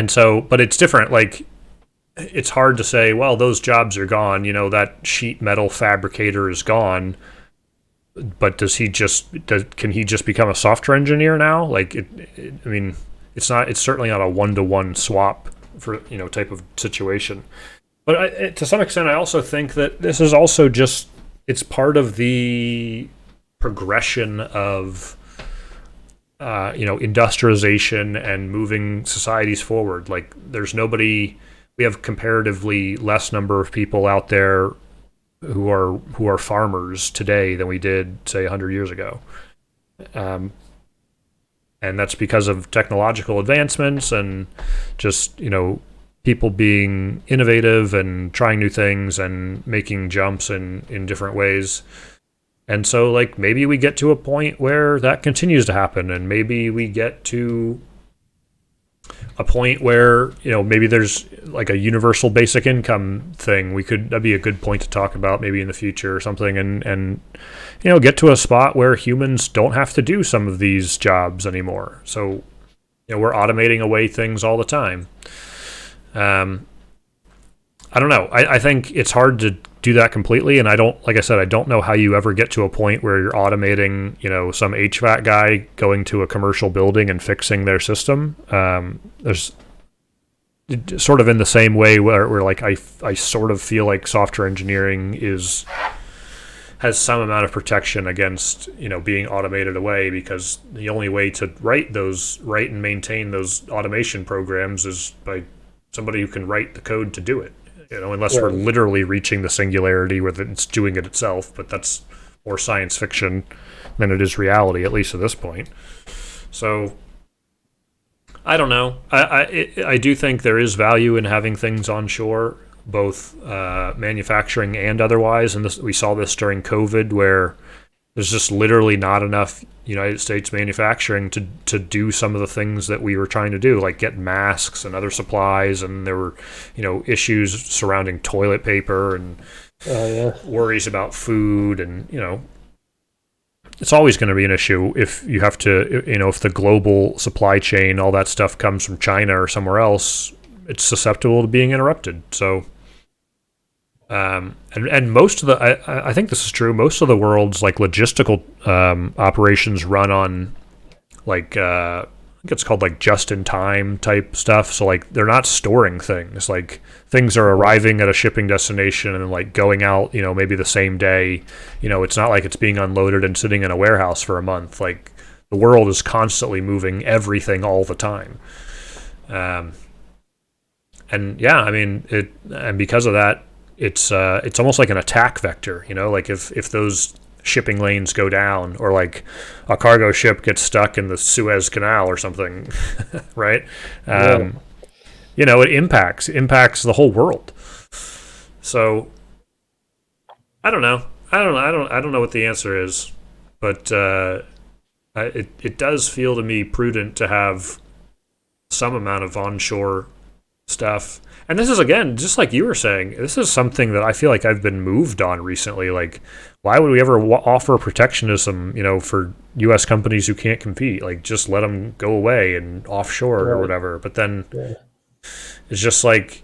[SPEAKER 1] so, but it's different. Like, it's hard to say, well, those jobs are gone. That sheet metal fabricator is gone. But can he just become a software engineer now? Like, I mean, it's certainly not a one-to-one swap for, type of situation. But to some extent, I also think that this is also just, it's part of the progression of, industrialization and moving societies forward. Like, we have comparatively less number of people out there who are farmers today than we did, say, 100 years ago. And that's because of technological advancements and just, people being innovative and trying new things and making jumps in different ways. And so, like, maybe we get to a point where that continues to happen, and maybe we get to a point where, maybe there's like a universal basic income thing. That'd be a good point to talk about maybe in the future or something, and get to a spot where humans don't have to do some of these jobs anymore. So, we're automating away things all the time. I don't know. I think it's hard to do that completely, and like I said, I don't know how you ever get to a point where you're automating, some HVAC guy going to a commercial building and fixing their system. There's sort of in the same way where like I sort of feel like software engineering has some amount of protection against, being automated away, because the only way to write and maintain those automation programs is by somebody who can write the code to do it. Unless we're literally reaching the singularity where it's doing it itself, but that's more science fiction than it is reality, at least at this point. So, I don't know. I do think there is value in having things onshore, both manufacturing and otherwise. And we saw this during COVID, where there's just literally not enough United States manufacturing to do some of the things that we were trying to do, like get masks and other supplies. And there were, issues surrounding toilet paper and worries about food. And, it's always going to be an issue if you have to, if the global supply chain, all that stuff comes from China or somewhere else, it's susceptible to being interrupted. So, and most of I think this is true. Most of the world's like logistical operations run on like I think it's called like just-in-time type stuff. So like they're not storing things. Like things are arriving at a shipping destination and like going out, maybe the same day. It's not like it's being unloaded and sitting in a warehouse for a month. Like the world is constantly moving everything all the time. And yeah, I mean and because of that, it's almost like an attack vector, like if those shipping lanes go down, or like a cargo ship gets stuck in the Suez Canal or something, right? It impacts the whole world. So I don't know. I don't know what the answer is, but it does feel to me prudent to have some amount of onshore stuff. And this is, again, just like you were saying, this is something that I feel like I've been moved on recently. Like, why would we ever offer protectionism, for U.S. companies who can't compete? Like, just let them go away and offshore or whatever. But then, It's just like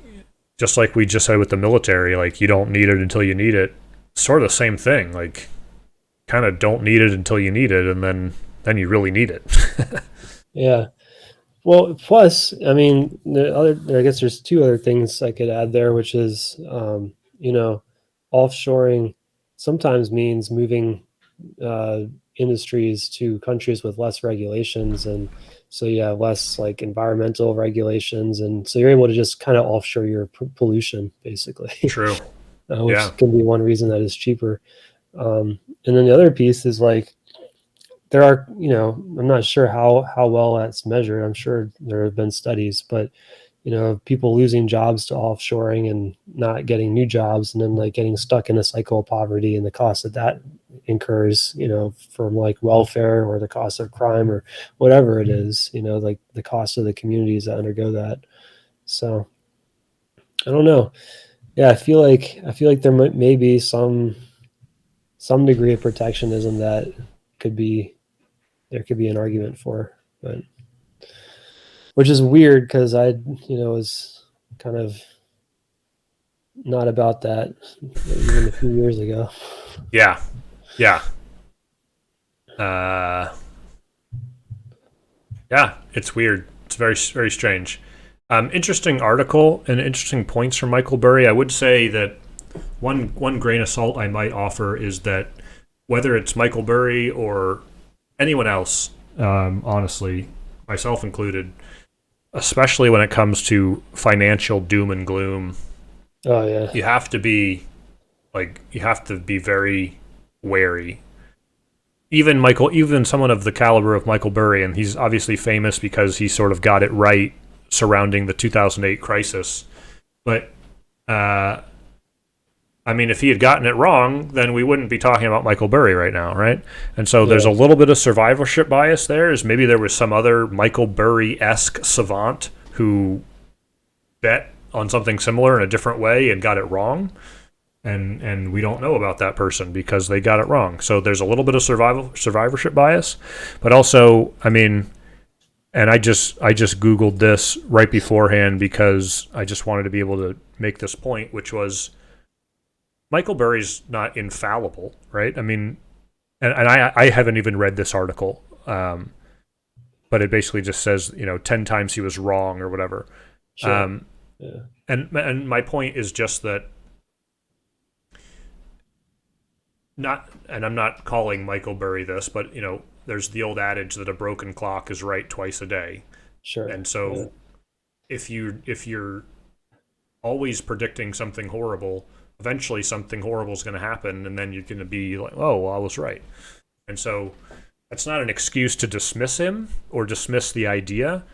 [SPEAKER 1] we just said with the military, like you don't need it until you need it. Sort of the same thing. Like kind of don't need it until you need it, and then you really need it.
[SPEAKER 2] Yeah. Well, plus, I mean, I guess there's two other things I could add there, which is, you know, offshoring sometimes means moving uh, industries to countries with less regulations, and so you have less like environmental regulations, and so you're able to just kind of offshore your pollution, basically,
[SPEAKER 1] True. Yeah.
[SPEAKER 2] which can be one reason that it's cheaper. And then the other piece is like there are, I'm not sure how well that's measured. I'm sure there have been studies, but people losing jobs to offshoring and not getting new jobs, and then like getting stuck in a cycle of poverty and the cost that incurs, from like welfare or the cost of crime or whatever it is, like the cost of the communities that undergo that. So I don't know. Yeah, I feel like there may be some degree of protectionism that could be there could be an argument for, but which is weird because I, was kind of not about that even a few years ago.
[SPEAKER 1] Yeah. Yeah. Uh, yeah. It's weird. It's very very strange. Interesting article and interesting points from Michael Burry. I would say that one grain of salt I might offer is that whether it's Michael Burry or anyone else, honestly, myself included, especially when it comes to financial doom and gloom,
[SPEAKER 2] Oh yeah,
[SPEAKER 1] you have to be very wary. Even someone of the caliber of Michael Burry, and he's obviously famous because he sort of got it right surrounding the 2008 crisis. But I mean, if he had gotten it wrong, then we wouldn't be talking about Michael Burry right now, right? And so there's a
[SPEAKER 2] yeah,
[SPEAKER 1] little bit of survivorship bias there. Is maybe there was some other Michael Burry-esque savant who bet on something similar in a different way and got it wrong, and we don't know about that person because they got it wrong. So there's a little bit of survivorship bias, but also, I mean, and I just googled this right beforehand because I just wanted to be able to make this point, which was Michael Burry's not infallible, right? I mean, and I haven't even read this article, but it basically just says 10 times he was wrong or whatever.
[SPEAKER 2] sure,
[SPEAKER 1] Um,
[SPEAKER 2] yeah,
[SPEAKER 1] and my point is just that not, and I'm not calling Michael Burry this, but there's the old adage that a broken clock is right twice a day,
[SPEAKER 2] sure,
[SPEAKER 1] and
[SPEAKER 2] yeah,
[SPEAKER 1] so if you're always predicting something horrible, eventually something horrible is going to happen, and then you're going to be like, oh, well, I was right. And so that's not an excuse to dismiss him or dismiss the idea,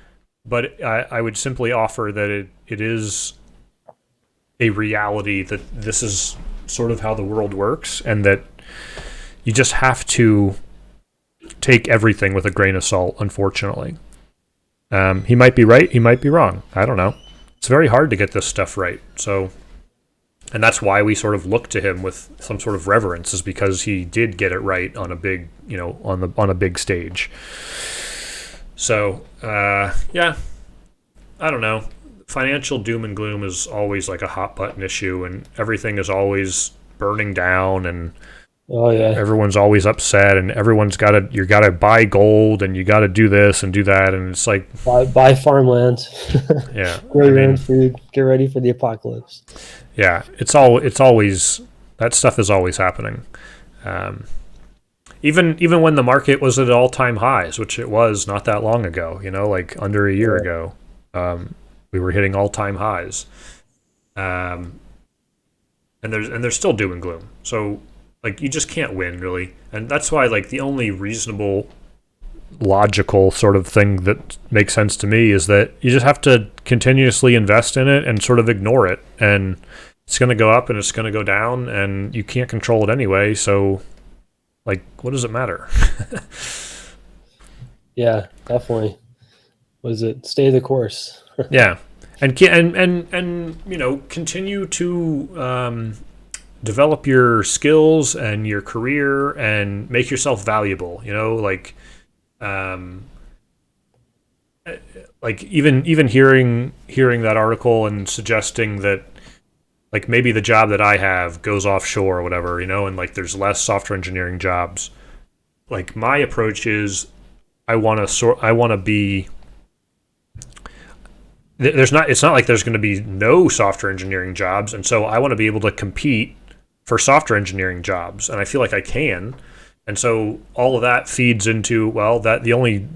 [SPEAKER 1] but I would simply offer that it is a reality that this is sort of how the world works, and that you just have to take everything with a grain of salt, unfortunately. He might be right, he might be wrong. I don't know. It's very hard to get this stuff right. So, and that's why we sort of look to him with some sort of reverence, is because he did get it right on a big, on a big stage. So, yeah, I don't know. Financial doom and gloom is always like a hot button issue, and everything is always burning down, and
[SPEAKER 2] oh yeah,
[SPEAKER 1] everyone's always upset, and you gotta buy gold, and you gotta do this and do that, and it's like,
[SPEAKER 2] buy farmland,
[SPEAKER 1] yeah,
[SPEAKER 2] grow
[SPEAKER 1] I
[SPEAKER 2] your own
[SPEAKER 1] mean,
[SPEAKER 2] food, get ready for the apocalypse.
[SPEAKER 1] yeah, it's always that stuff is always happening. Um, even when the market was at all time highs, which it was not that long ago, like under a year
[SPEAKER 2] Yeah,
[SPEAKER 1] ago, we were hitting all time highs. Um, and there's still doom and gloom. So like you just can't win really, and that's why like the only reasonable, logical sort of thing that makes sense to me is that you just have to continuously invest in it and sort of ignore it, and it's going to go up and it's going to go down, and you can't control it anyway. So like, what does it matter?
[SPEAKER 2] yeah, definitely. Was it stay the course?
[SPEAKER 1] Yeah, and continue to develop your skills and your career and make yourself valuable. Um, like even hearing that article and suggesting that like maybe the job that I have goes offshore or whatever, and like there's less software engineering jobs. Like my approach is I want to be there's not it's not like there's going to be no software engineering jobs, and so I want to be able to compete for software engineering jobs, and I feel like I can. And so all of that feeds into, well, that the only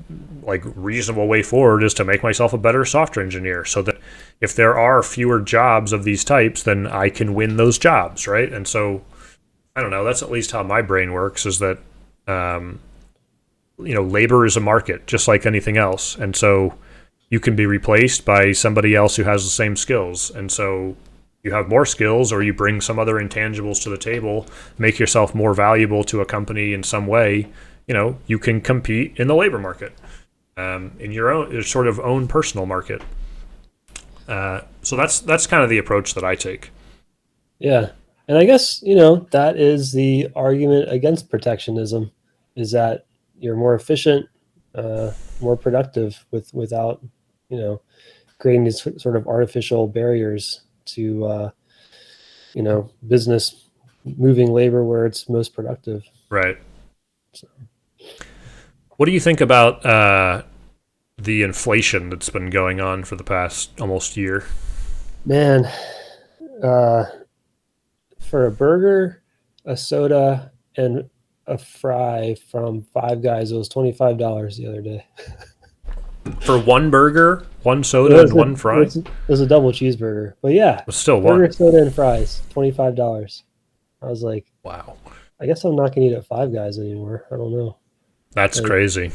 [SPEAKER 1] like reasonable way forward is to make myself a better software engineer, so that if there are fewer jobs of these types, then I can win those jobs, right? And so I don't know, that's at least how my brain works, is that labor is a market just like anything else, and so you can be replaced by somebody else who has the same skills. And so you have more skills, or you bring some other intangibles to the table, make yourself more valuable to a company in some way, you can compete in the labor market, in your sort of own personal market. So that's kind of the approach that I take.
[SPEAKER 2] Yeah. And I guess, that is the argument against protectionism, is that you're more efficient, more productive without, creating these sort of artificial barriers to, business moving labor where it's most productive.
[SPEAKER 1] Right.
[SPEAKER 2] So.
[SPEAKER 1] What do you think about the inflation that's been going on for the past almost year?
[SPEAKER 2] Man, for a burger, a soda, and a fry from Five Guys, it was $25 the other day.
[SPEAKER 1] For one burger, one soda, and one fry?
[SPEAKER 2] It was a double cheeseburger. But yeah,
[SPEAKER 1] it's still
[SPEAKER 2] burger,
[SPEAKER 1] one.
[SPEAKER 2] soda, and fries, $25. I was like,
[SPEAKER 1] wow.
[SPEAKER 2] I guess I'm not going to eat at Five Guys anymore. I don't know.
[SPEAKER 1] That's crazy.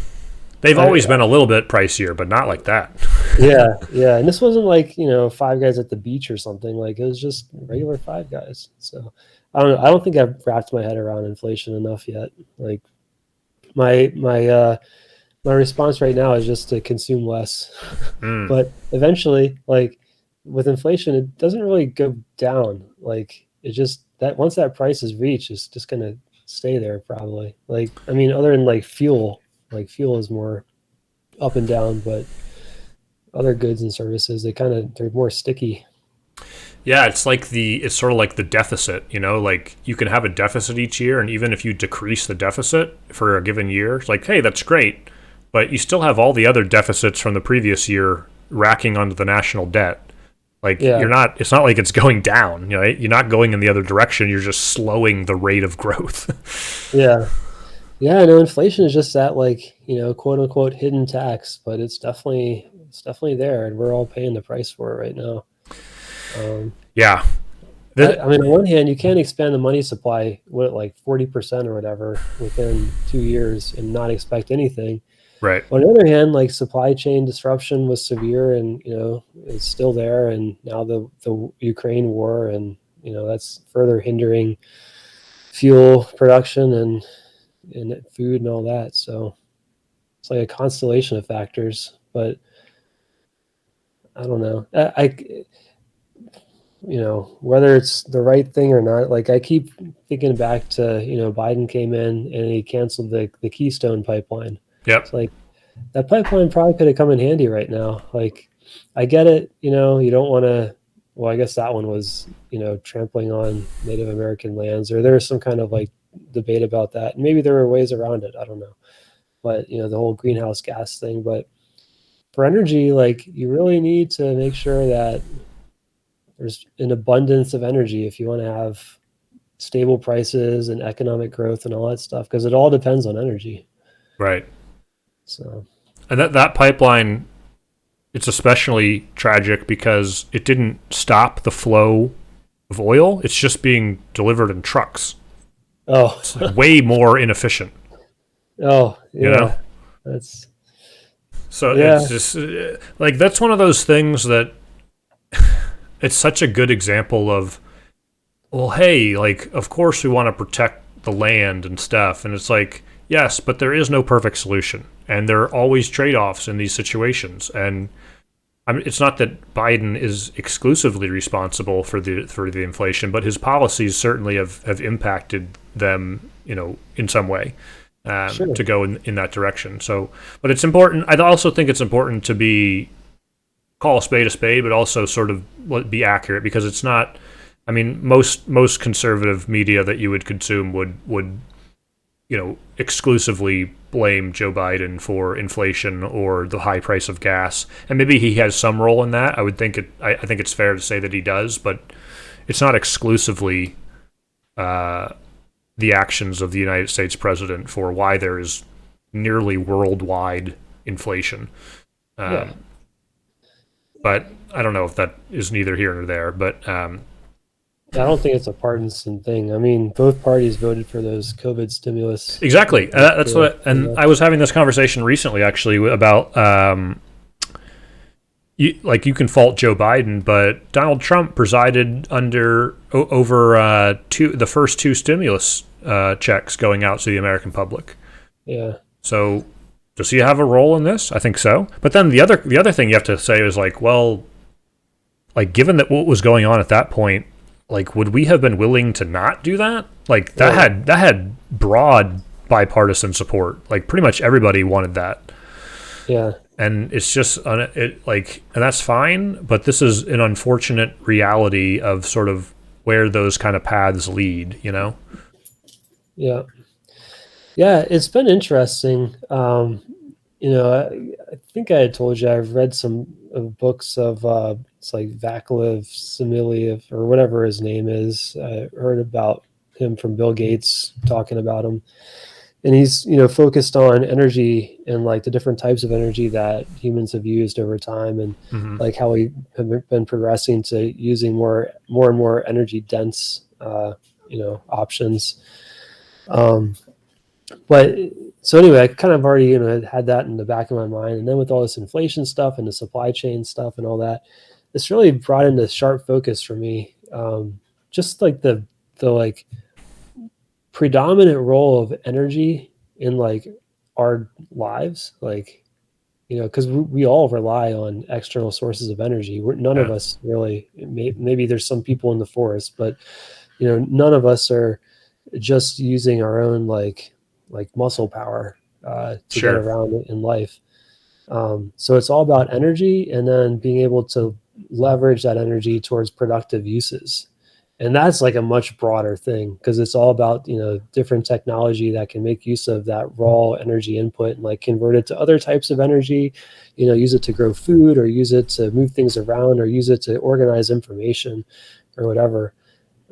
[SPEAKER 1] They've always been a little bit pricier, but not like that.
[SPEAKER 2] Yeah. And this wasn't like, Five Guys at the beach or something. Like, it was just regular Five Guys. So I don't know. I don't think I've wrapped my head around inflation enough yet. Like my response right now is just to consume less. But eventually, like with inflation, it doesn't really go down. Like it just, that once that price is reached, it's just going to stay there probably. Like, I mean, other than like fuel is more up and down, but other goods and services, they're more sticky.
[SPEAKER 1] Yeah, it's sort of like the deficit, like you can have a deficit each year, and even if you decrease the deficit for a given year, it's like, hey, that's great, but you still have all the other deficits from the previous year racking onto the national debt. Like it's not like it's going down, you're not going in the other direction, you're just slowing the rate of growth.
[SPEAKER 2] Yeah, no, inflation is just that, like, quote unquote hidden tax, but it's definitely there, and we're all paying the price for it right now.
[SPEAKER 1] Yeah.
[SPEAKER 2] I mean, on one hand, you can't expand the money supply, like 40% or whatever within 2 years and not expect anything.
[SPEAKER 1] Right.
[SPEAKER 2] On the other hand, like supply chain disruption was severe, and it's still there, and now the Ukraine war, and that's further hindering fuel production and food and all that. So it's like a constellation of factors, but I don't know. Whether it's the right thing or not, like I keep thinking back to, Biden came in and he canceled the Keystone pipeline.
[SPEAKER 1] Yep.
[SPEAKER 2] It's like that pipeline probably could have come in handy right now. Like, I get it. You don't want to, well, I guess that one was, trampling on Native American lands, or there was some kind of like debate about that. And maybe there were ways around it. I don't know. But, the whole greenhouse gas thing. But for energy, like, you really need to make sure that there's an abundance of energy if you want to have stable prices and economic growth and all that stuff, because it all depends on energy.
[SPEAKER 1] Right.
[SPEAKER 2] So,
[SPEAKER 1] and that pipeline, it's especially tragic because it didn't stop the flow of oil. It's just being delivered in trucks.
[SPEAKER 2] Oh,
[SPEAKER 1] it's like way more inefficient.
[SPEAKER 2] Oh, yeah. That's
[SPEAKER 1] so. Yeah. It's just like, that's one of those things that it's such a good example of, well, hey, like, of course we want to protect the land and stuff, and it's like, yes, but there is no perfect solution, and there are always trade-offs in these situations. And I mean, it's not that Biden is exclusively responsible for the inflation, but his policies certainly have impacted them, in some way.
[SPEAKER 2] Sure.
[SPEAKER 1] to go in that direction. So, but it's important. I also think it's important to call a spade, but also sort of be accurate, because it's not. I mean, most conservative media that you would consume would exclusively blame Joe Biden for inflation or the high price of gas, and maybe he has some role in that. I think it's fair to say that he does, but it's not exclusively the actions of the United States president for why there is nearly worldwide inflation.
[SPEAKER 2] Yeah.
[SPEAKER 1] But I don't know if that is neither here nor there. But
[SPEAKER 2] I don't think it's a partisan thing. I mean, both parties voted for those COVID stimulus.
[SPEAKER 1] exactly, that's what. And I was having this conversation recently, actually, about you can fault Joe Biden, but Donald Trump presided over the first two stimulus checks going out to the American public.
[SPEAKER 2] Yeah.
[SPEAKER 1] So does he have a role in this? I think so. But then the other thing you have to say is like, well, like given that what was going on at that point, like would we have been willing to not do that? Like that had broad bipartisan support. Like pretty much everybody wanted that.
[SPEAKER 2] Yeah.
[SPEAKER 1] And it's just and that's fine, but this is an unfortunate reality of sort of where those kind of paths lead,
[SPEAKER 2] Yeah. Yeah, it's been interesting. I think I had told you I've read some books of it's like Vaclav Similiev or whatever his name is. I heard about him from Bill Gates talking about him, and he's focused on energy and like the different types of energy that humans have used over time, and like how we have been progressing to using more and more energy dense options. But so anyway, I kind of already had that in the back of my mind, and then with all this inflation stuff and the supply chain stuff and all that, this really brought into sharp focus for me. Just like the like predominant role of energy in like our lives, like because we all rely on external sources of energy. None of us really. Maybe there's some people in the forest, but none of us are just using our own like muscle power to get around in life. So it's all about energy, and then being able to leverage that energy towards productive uses. And that's like a much broader thing, because it's all about different technology that can make use of that raw energy input and like convert it to other types of energy, use it to grow food, or use it to move things around, or use it to organize information or whatever.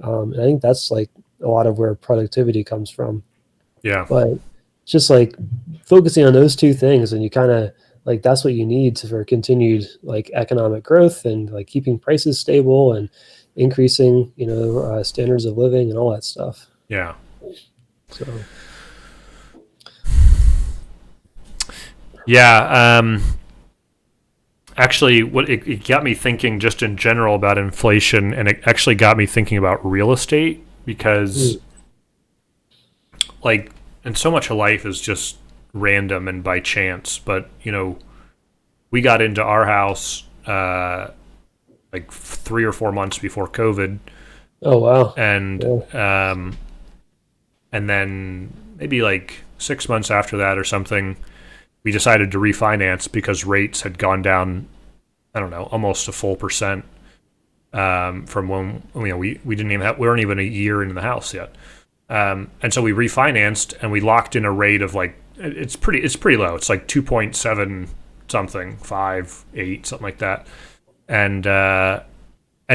[SPEAKER 2] And I think that's like a lot of where productivity comes from.
[SPEAKER 1] Yeah.
[SPEAKER 2] But just like focusing on those two things, and you kind of like that's what you need for continued like economic growth and like keeping prices stable and increasing standards of living and all that stuff.
[SPEAKER 1] Yeah.
[SPEAKER 2] So
[SPEAKER 1] yeah. Actually, what it got me thinking just in general about inflation, and it actually got me thinking about real estate, because like, and so much of life is just random and by chance. But we got into our house like 3 or 4 months before COVID.
[SPEAKER 2] Oh wow!
[SPEAKER 1] And and then maybe like 6 months after that or something, we decided to refinance because rates had gone down, I don't know, almost a full percent from when we weren't even a year into the house yet. And so we refinanced, and we locked in a rate of like it's pretty low. It's like 2.7 something, 5.8 something like that, and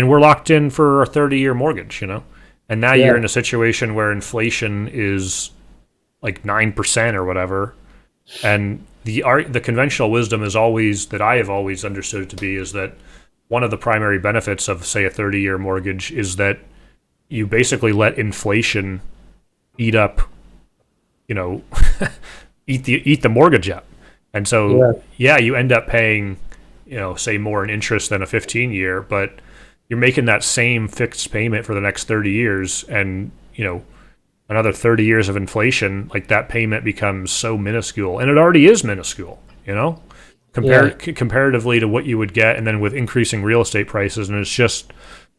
[SPEAKER 1] we're locked in for a 30-year mortgage. And now you're in a situation where inflation is like 9% or whatever, and the conventional wisdom is always, that I have always understood it to be, is that one of the primary benefits of, say, a 30-year mortgage is that you basically let inflation eat up, eat the mortgage up. And so, you end up paying, say more in interest than a 15-year, but you're making that same fixed payment for the next 30 years. And, another 30 years of inflation, like that payment becomes so minuscule. And it already is minuscule, comparatively to what you would get. And then with increasing real estate prices, and it's just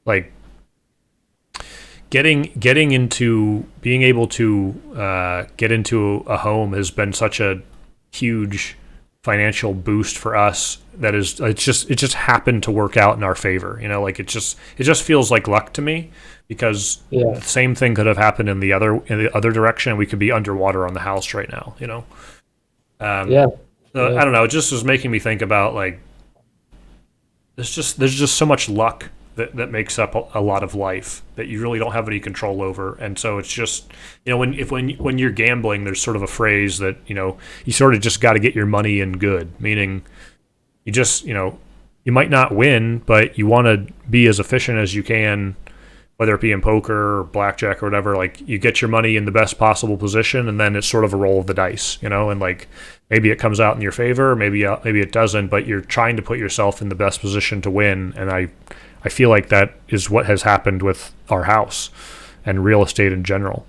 [SPEAKER 1] like, getting into being able to get into a home has been such a huge financial boost for us that is it just happened to work out in our favor. Like it just feels like luck to me, because
[SPEAKER 2] Yeah.
[SPEAKER 1] the same thing could have happened in the other direction. We could be underwater on the house right now.
[SPEAKER 2] Yeah.
[SPEAKER 1] So,
[SPEAKER 2] Yeah.
[SPEAKER 1] I don't know. It just was making me think about like there's just so much luck that makes up a lot of life that you really don't have any control over. And so it's just, when you're gambling, there's sort of a phrase that, you sort of just got to get your money in good, meaning you just, you might not win, but you want to be as efficient as you can, whether it be in poker or blackjack or whatever. Like, you get your money in the best possible position, and then it's sort of a roll of the dice, and like maybe it comes out in your favor, maybe it doesn't, but you're trying to put yourself in the best position to win. And I feel like that is what has happened with our house and real estate in general.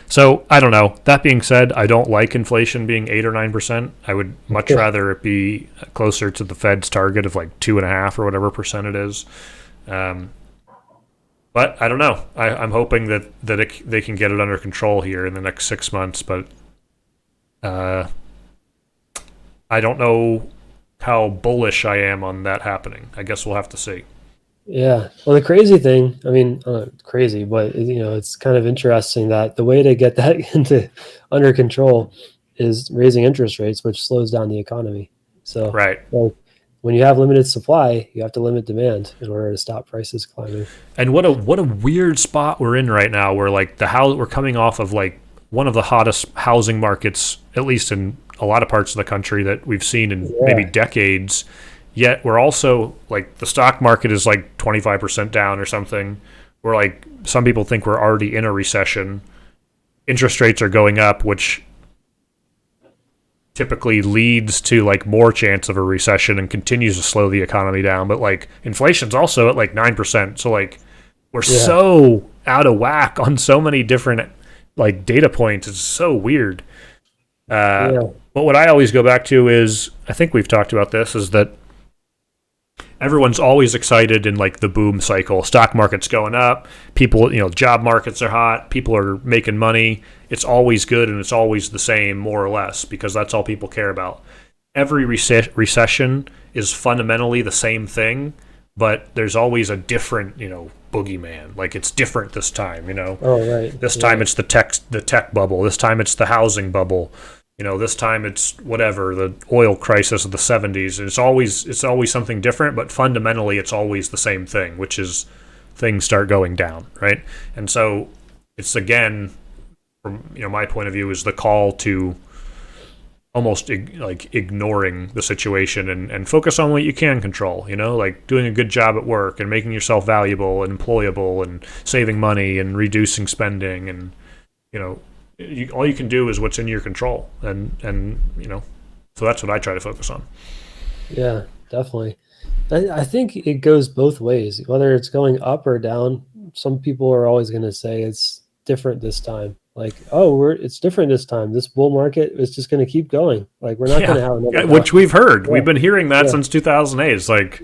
[SPEAKER 1] So I don't know. That being said, I don't like inflation being 8 or 9%. I would much rather it be closer to the Fed's target of like 2.5 or whatever percent it is. But I don't know. I'm hoping that they can get it under control here in the next 6 months. But I don't know how bullish I am on that happening. I guess we'll have to see.
[SPEAKER 2] Yeah. Well, the crazy thing, I mean, crazy, but it's kind of interesting that the way to get that into under control is raising interest rates, which slows down the economy. So,
[SPEAKER 1] Right.
[SPEAKER 2] well, when you have limited supply, you have to limit demand in order to stop prices climbing.
[SPEAKER 1] And what a weird spot we're in right now, where like we're coming off of like one of the hottest housing markets, at least in a lot of parts of the country, that we've seen in maybe decades. Yet we're also like, the stock market is like 25% down or something. We're like, some people think we're already in a recession. Interest rates are going up, which typically leads to like more chance of a recession and continues to slow the economy down. But like, inflation's also at like 9%. So like, we're so out of whack on so many different like data points. It's so weird. But what I always go back to is, I think we've talked about this, is that everyone's always excited in like the boom cycle. Stock market's going up. People, job markets are hot. People are making money. It's always good, and it's always the same, more or less, because that's all people care about. Every recession is fundamentally the same thing, but there's always a different, boogeyman. Like, it's different this time,
[SPEAKER 2] Oh, right.
[SPEAKER 1] This time it's the tech bubble. This time it's the housing bubble. This time it's whatever, the oil crisis of the 70s. It's always something different, but fundamentally it's always the same thing, which is things start going down, right? And so it's, again, from my point of view, is the call to almost like ignoring the situation and focus on what you can control, like doing a good job at work and making yourself valuable and employable and saving money and reducing spending, and all you can do is what's in your control, and so that's what I try to focus on.
[SPEAKER 2] Yeah, definitely. I think it goes both ways, whether it's going up or down. Some people are always going to say it's different this time. Like, it's different this time. This bull market is just going to keep going. Like, we're not going to have another.
[SPEAKER 1] Which we've heard. We've been hearing that since 2008. It's like,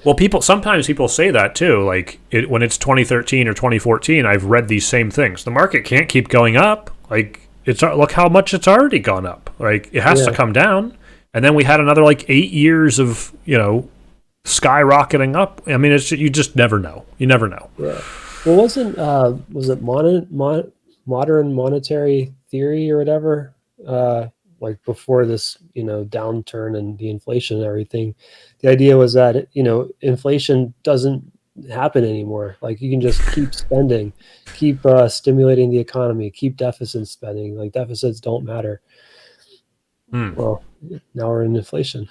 [SPEAKER 1] well, sometimes people say that too. Like, when it's 2013 or 2014, I've read these same things. The market can't keep going up. Like, look how much it's already gone up. Like, it has to come down. And then we had another like 8 years of skyrocketing up. I mean, you just never know. You never know.
[SPEAKER 2] Yeah. Well, was it modern monetary theory or whatever? Like before this, downturn and the inflation and everything, the idea was that, inflation doesn't happen anymore. Like, you can just keep spending, keep stimulating the economy, keep deficit spending. Like, deficits don't matter. Well, now we're in inflation.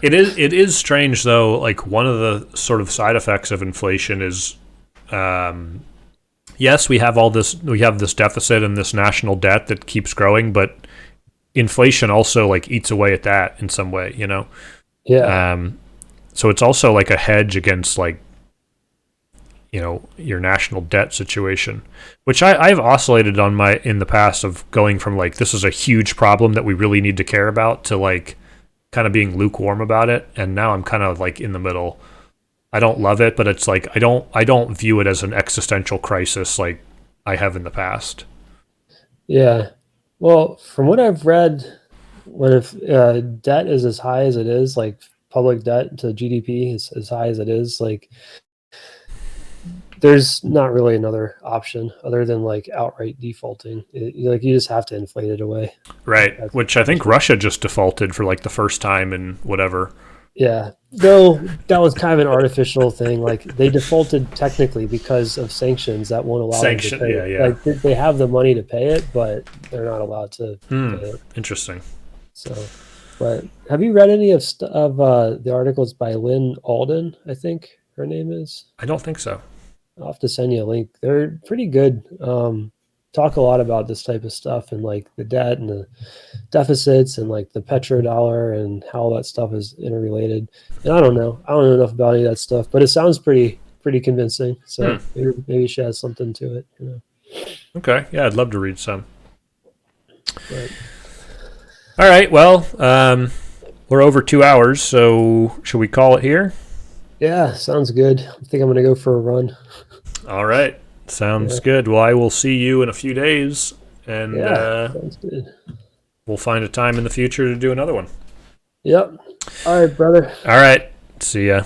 [SPEAKER 1] It is strange though. Like, one of the sort of side effects of inflation is, yes, we have this deficit and this national debt that keeps growing, but inflation also like eats away at that in some way,
[SPEAKER 2] Yeah.
[SPEAKER 1] So it's also like a hedge against like, your national debt situation, which I've oscillated on in the past of going from like, this is a huge problem that we really need to care about, to like kind of being lukewarm about it. And now I'm kind of like in the middle. I don't love it, but it's like I don't view it as an existential crisis like I have in the past.
[SPEAKER 2] Yeah. Well, from what I've read, when if debt is as high as it is, like public debt to GDP is as high as it is, like there's not really another option other than like outright defaulting. Like you just have to inflate it away.
[SPEAKER 1] Right.
[SPEAKER 2] That's,
[SPEAKER 1] Which I
[SPEAKER 2] that's
[SPEAKER 1] think Russia just defaulted for like the first time in whatever.
[SPEAKER 2] Yeah, though that was kind of an artificial thing. Like they defaulted technically because of sanctions that won't allow them to
[SPEAKER 1] Sanction.
[SPEAKER 2] pay
[SPEAKER 1] Yeah,
[SPEAKER 2] it.
[SPEAKER 1] yeah.
[SPEAKER 2] Like they have the money to pay it, but they're not allowed to pay it.
[SPEAKER 1] Interesting.
[SPEAKER 2] So, but have you read any of the articles by Lynn Alden? I think her name is.
[SPEAKER 1] I don't think so.
[SPEAKER 2] I'll have to send you a link. They're pretty good. Talk a lot about this type of stuff and like the debt and the deficits and like the petrodollar and how all that stuff is interrelated. And I don't know. I don't know enough about any of that stuff, but it sounds pretty convincing. So maybe she has something to it. You know.
[SPEAKER 1] Okay. Yeah, I'd love to read some.
[SPEAKER 2] But
[SPEAKER 1] All right. Well, we're over 2 hours, so should we call it here?
[SPEAKER 2] yeah, sounds good. I think I'm gonna go for a run.
[SPEAKER 1] All right. Sounds
[SPEAKER 2] Yeah.
[SPEAKER 1] good. Well, I will see you in a few days, and
[SPEAKER 2] Yeah, sounds good.
[SPEAKER 1] we'll find a time in the future to do another one.
[SPEAKER 2] Yep. All right, brother.
[SPEAKER 1] All right. See ya.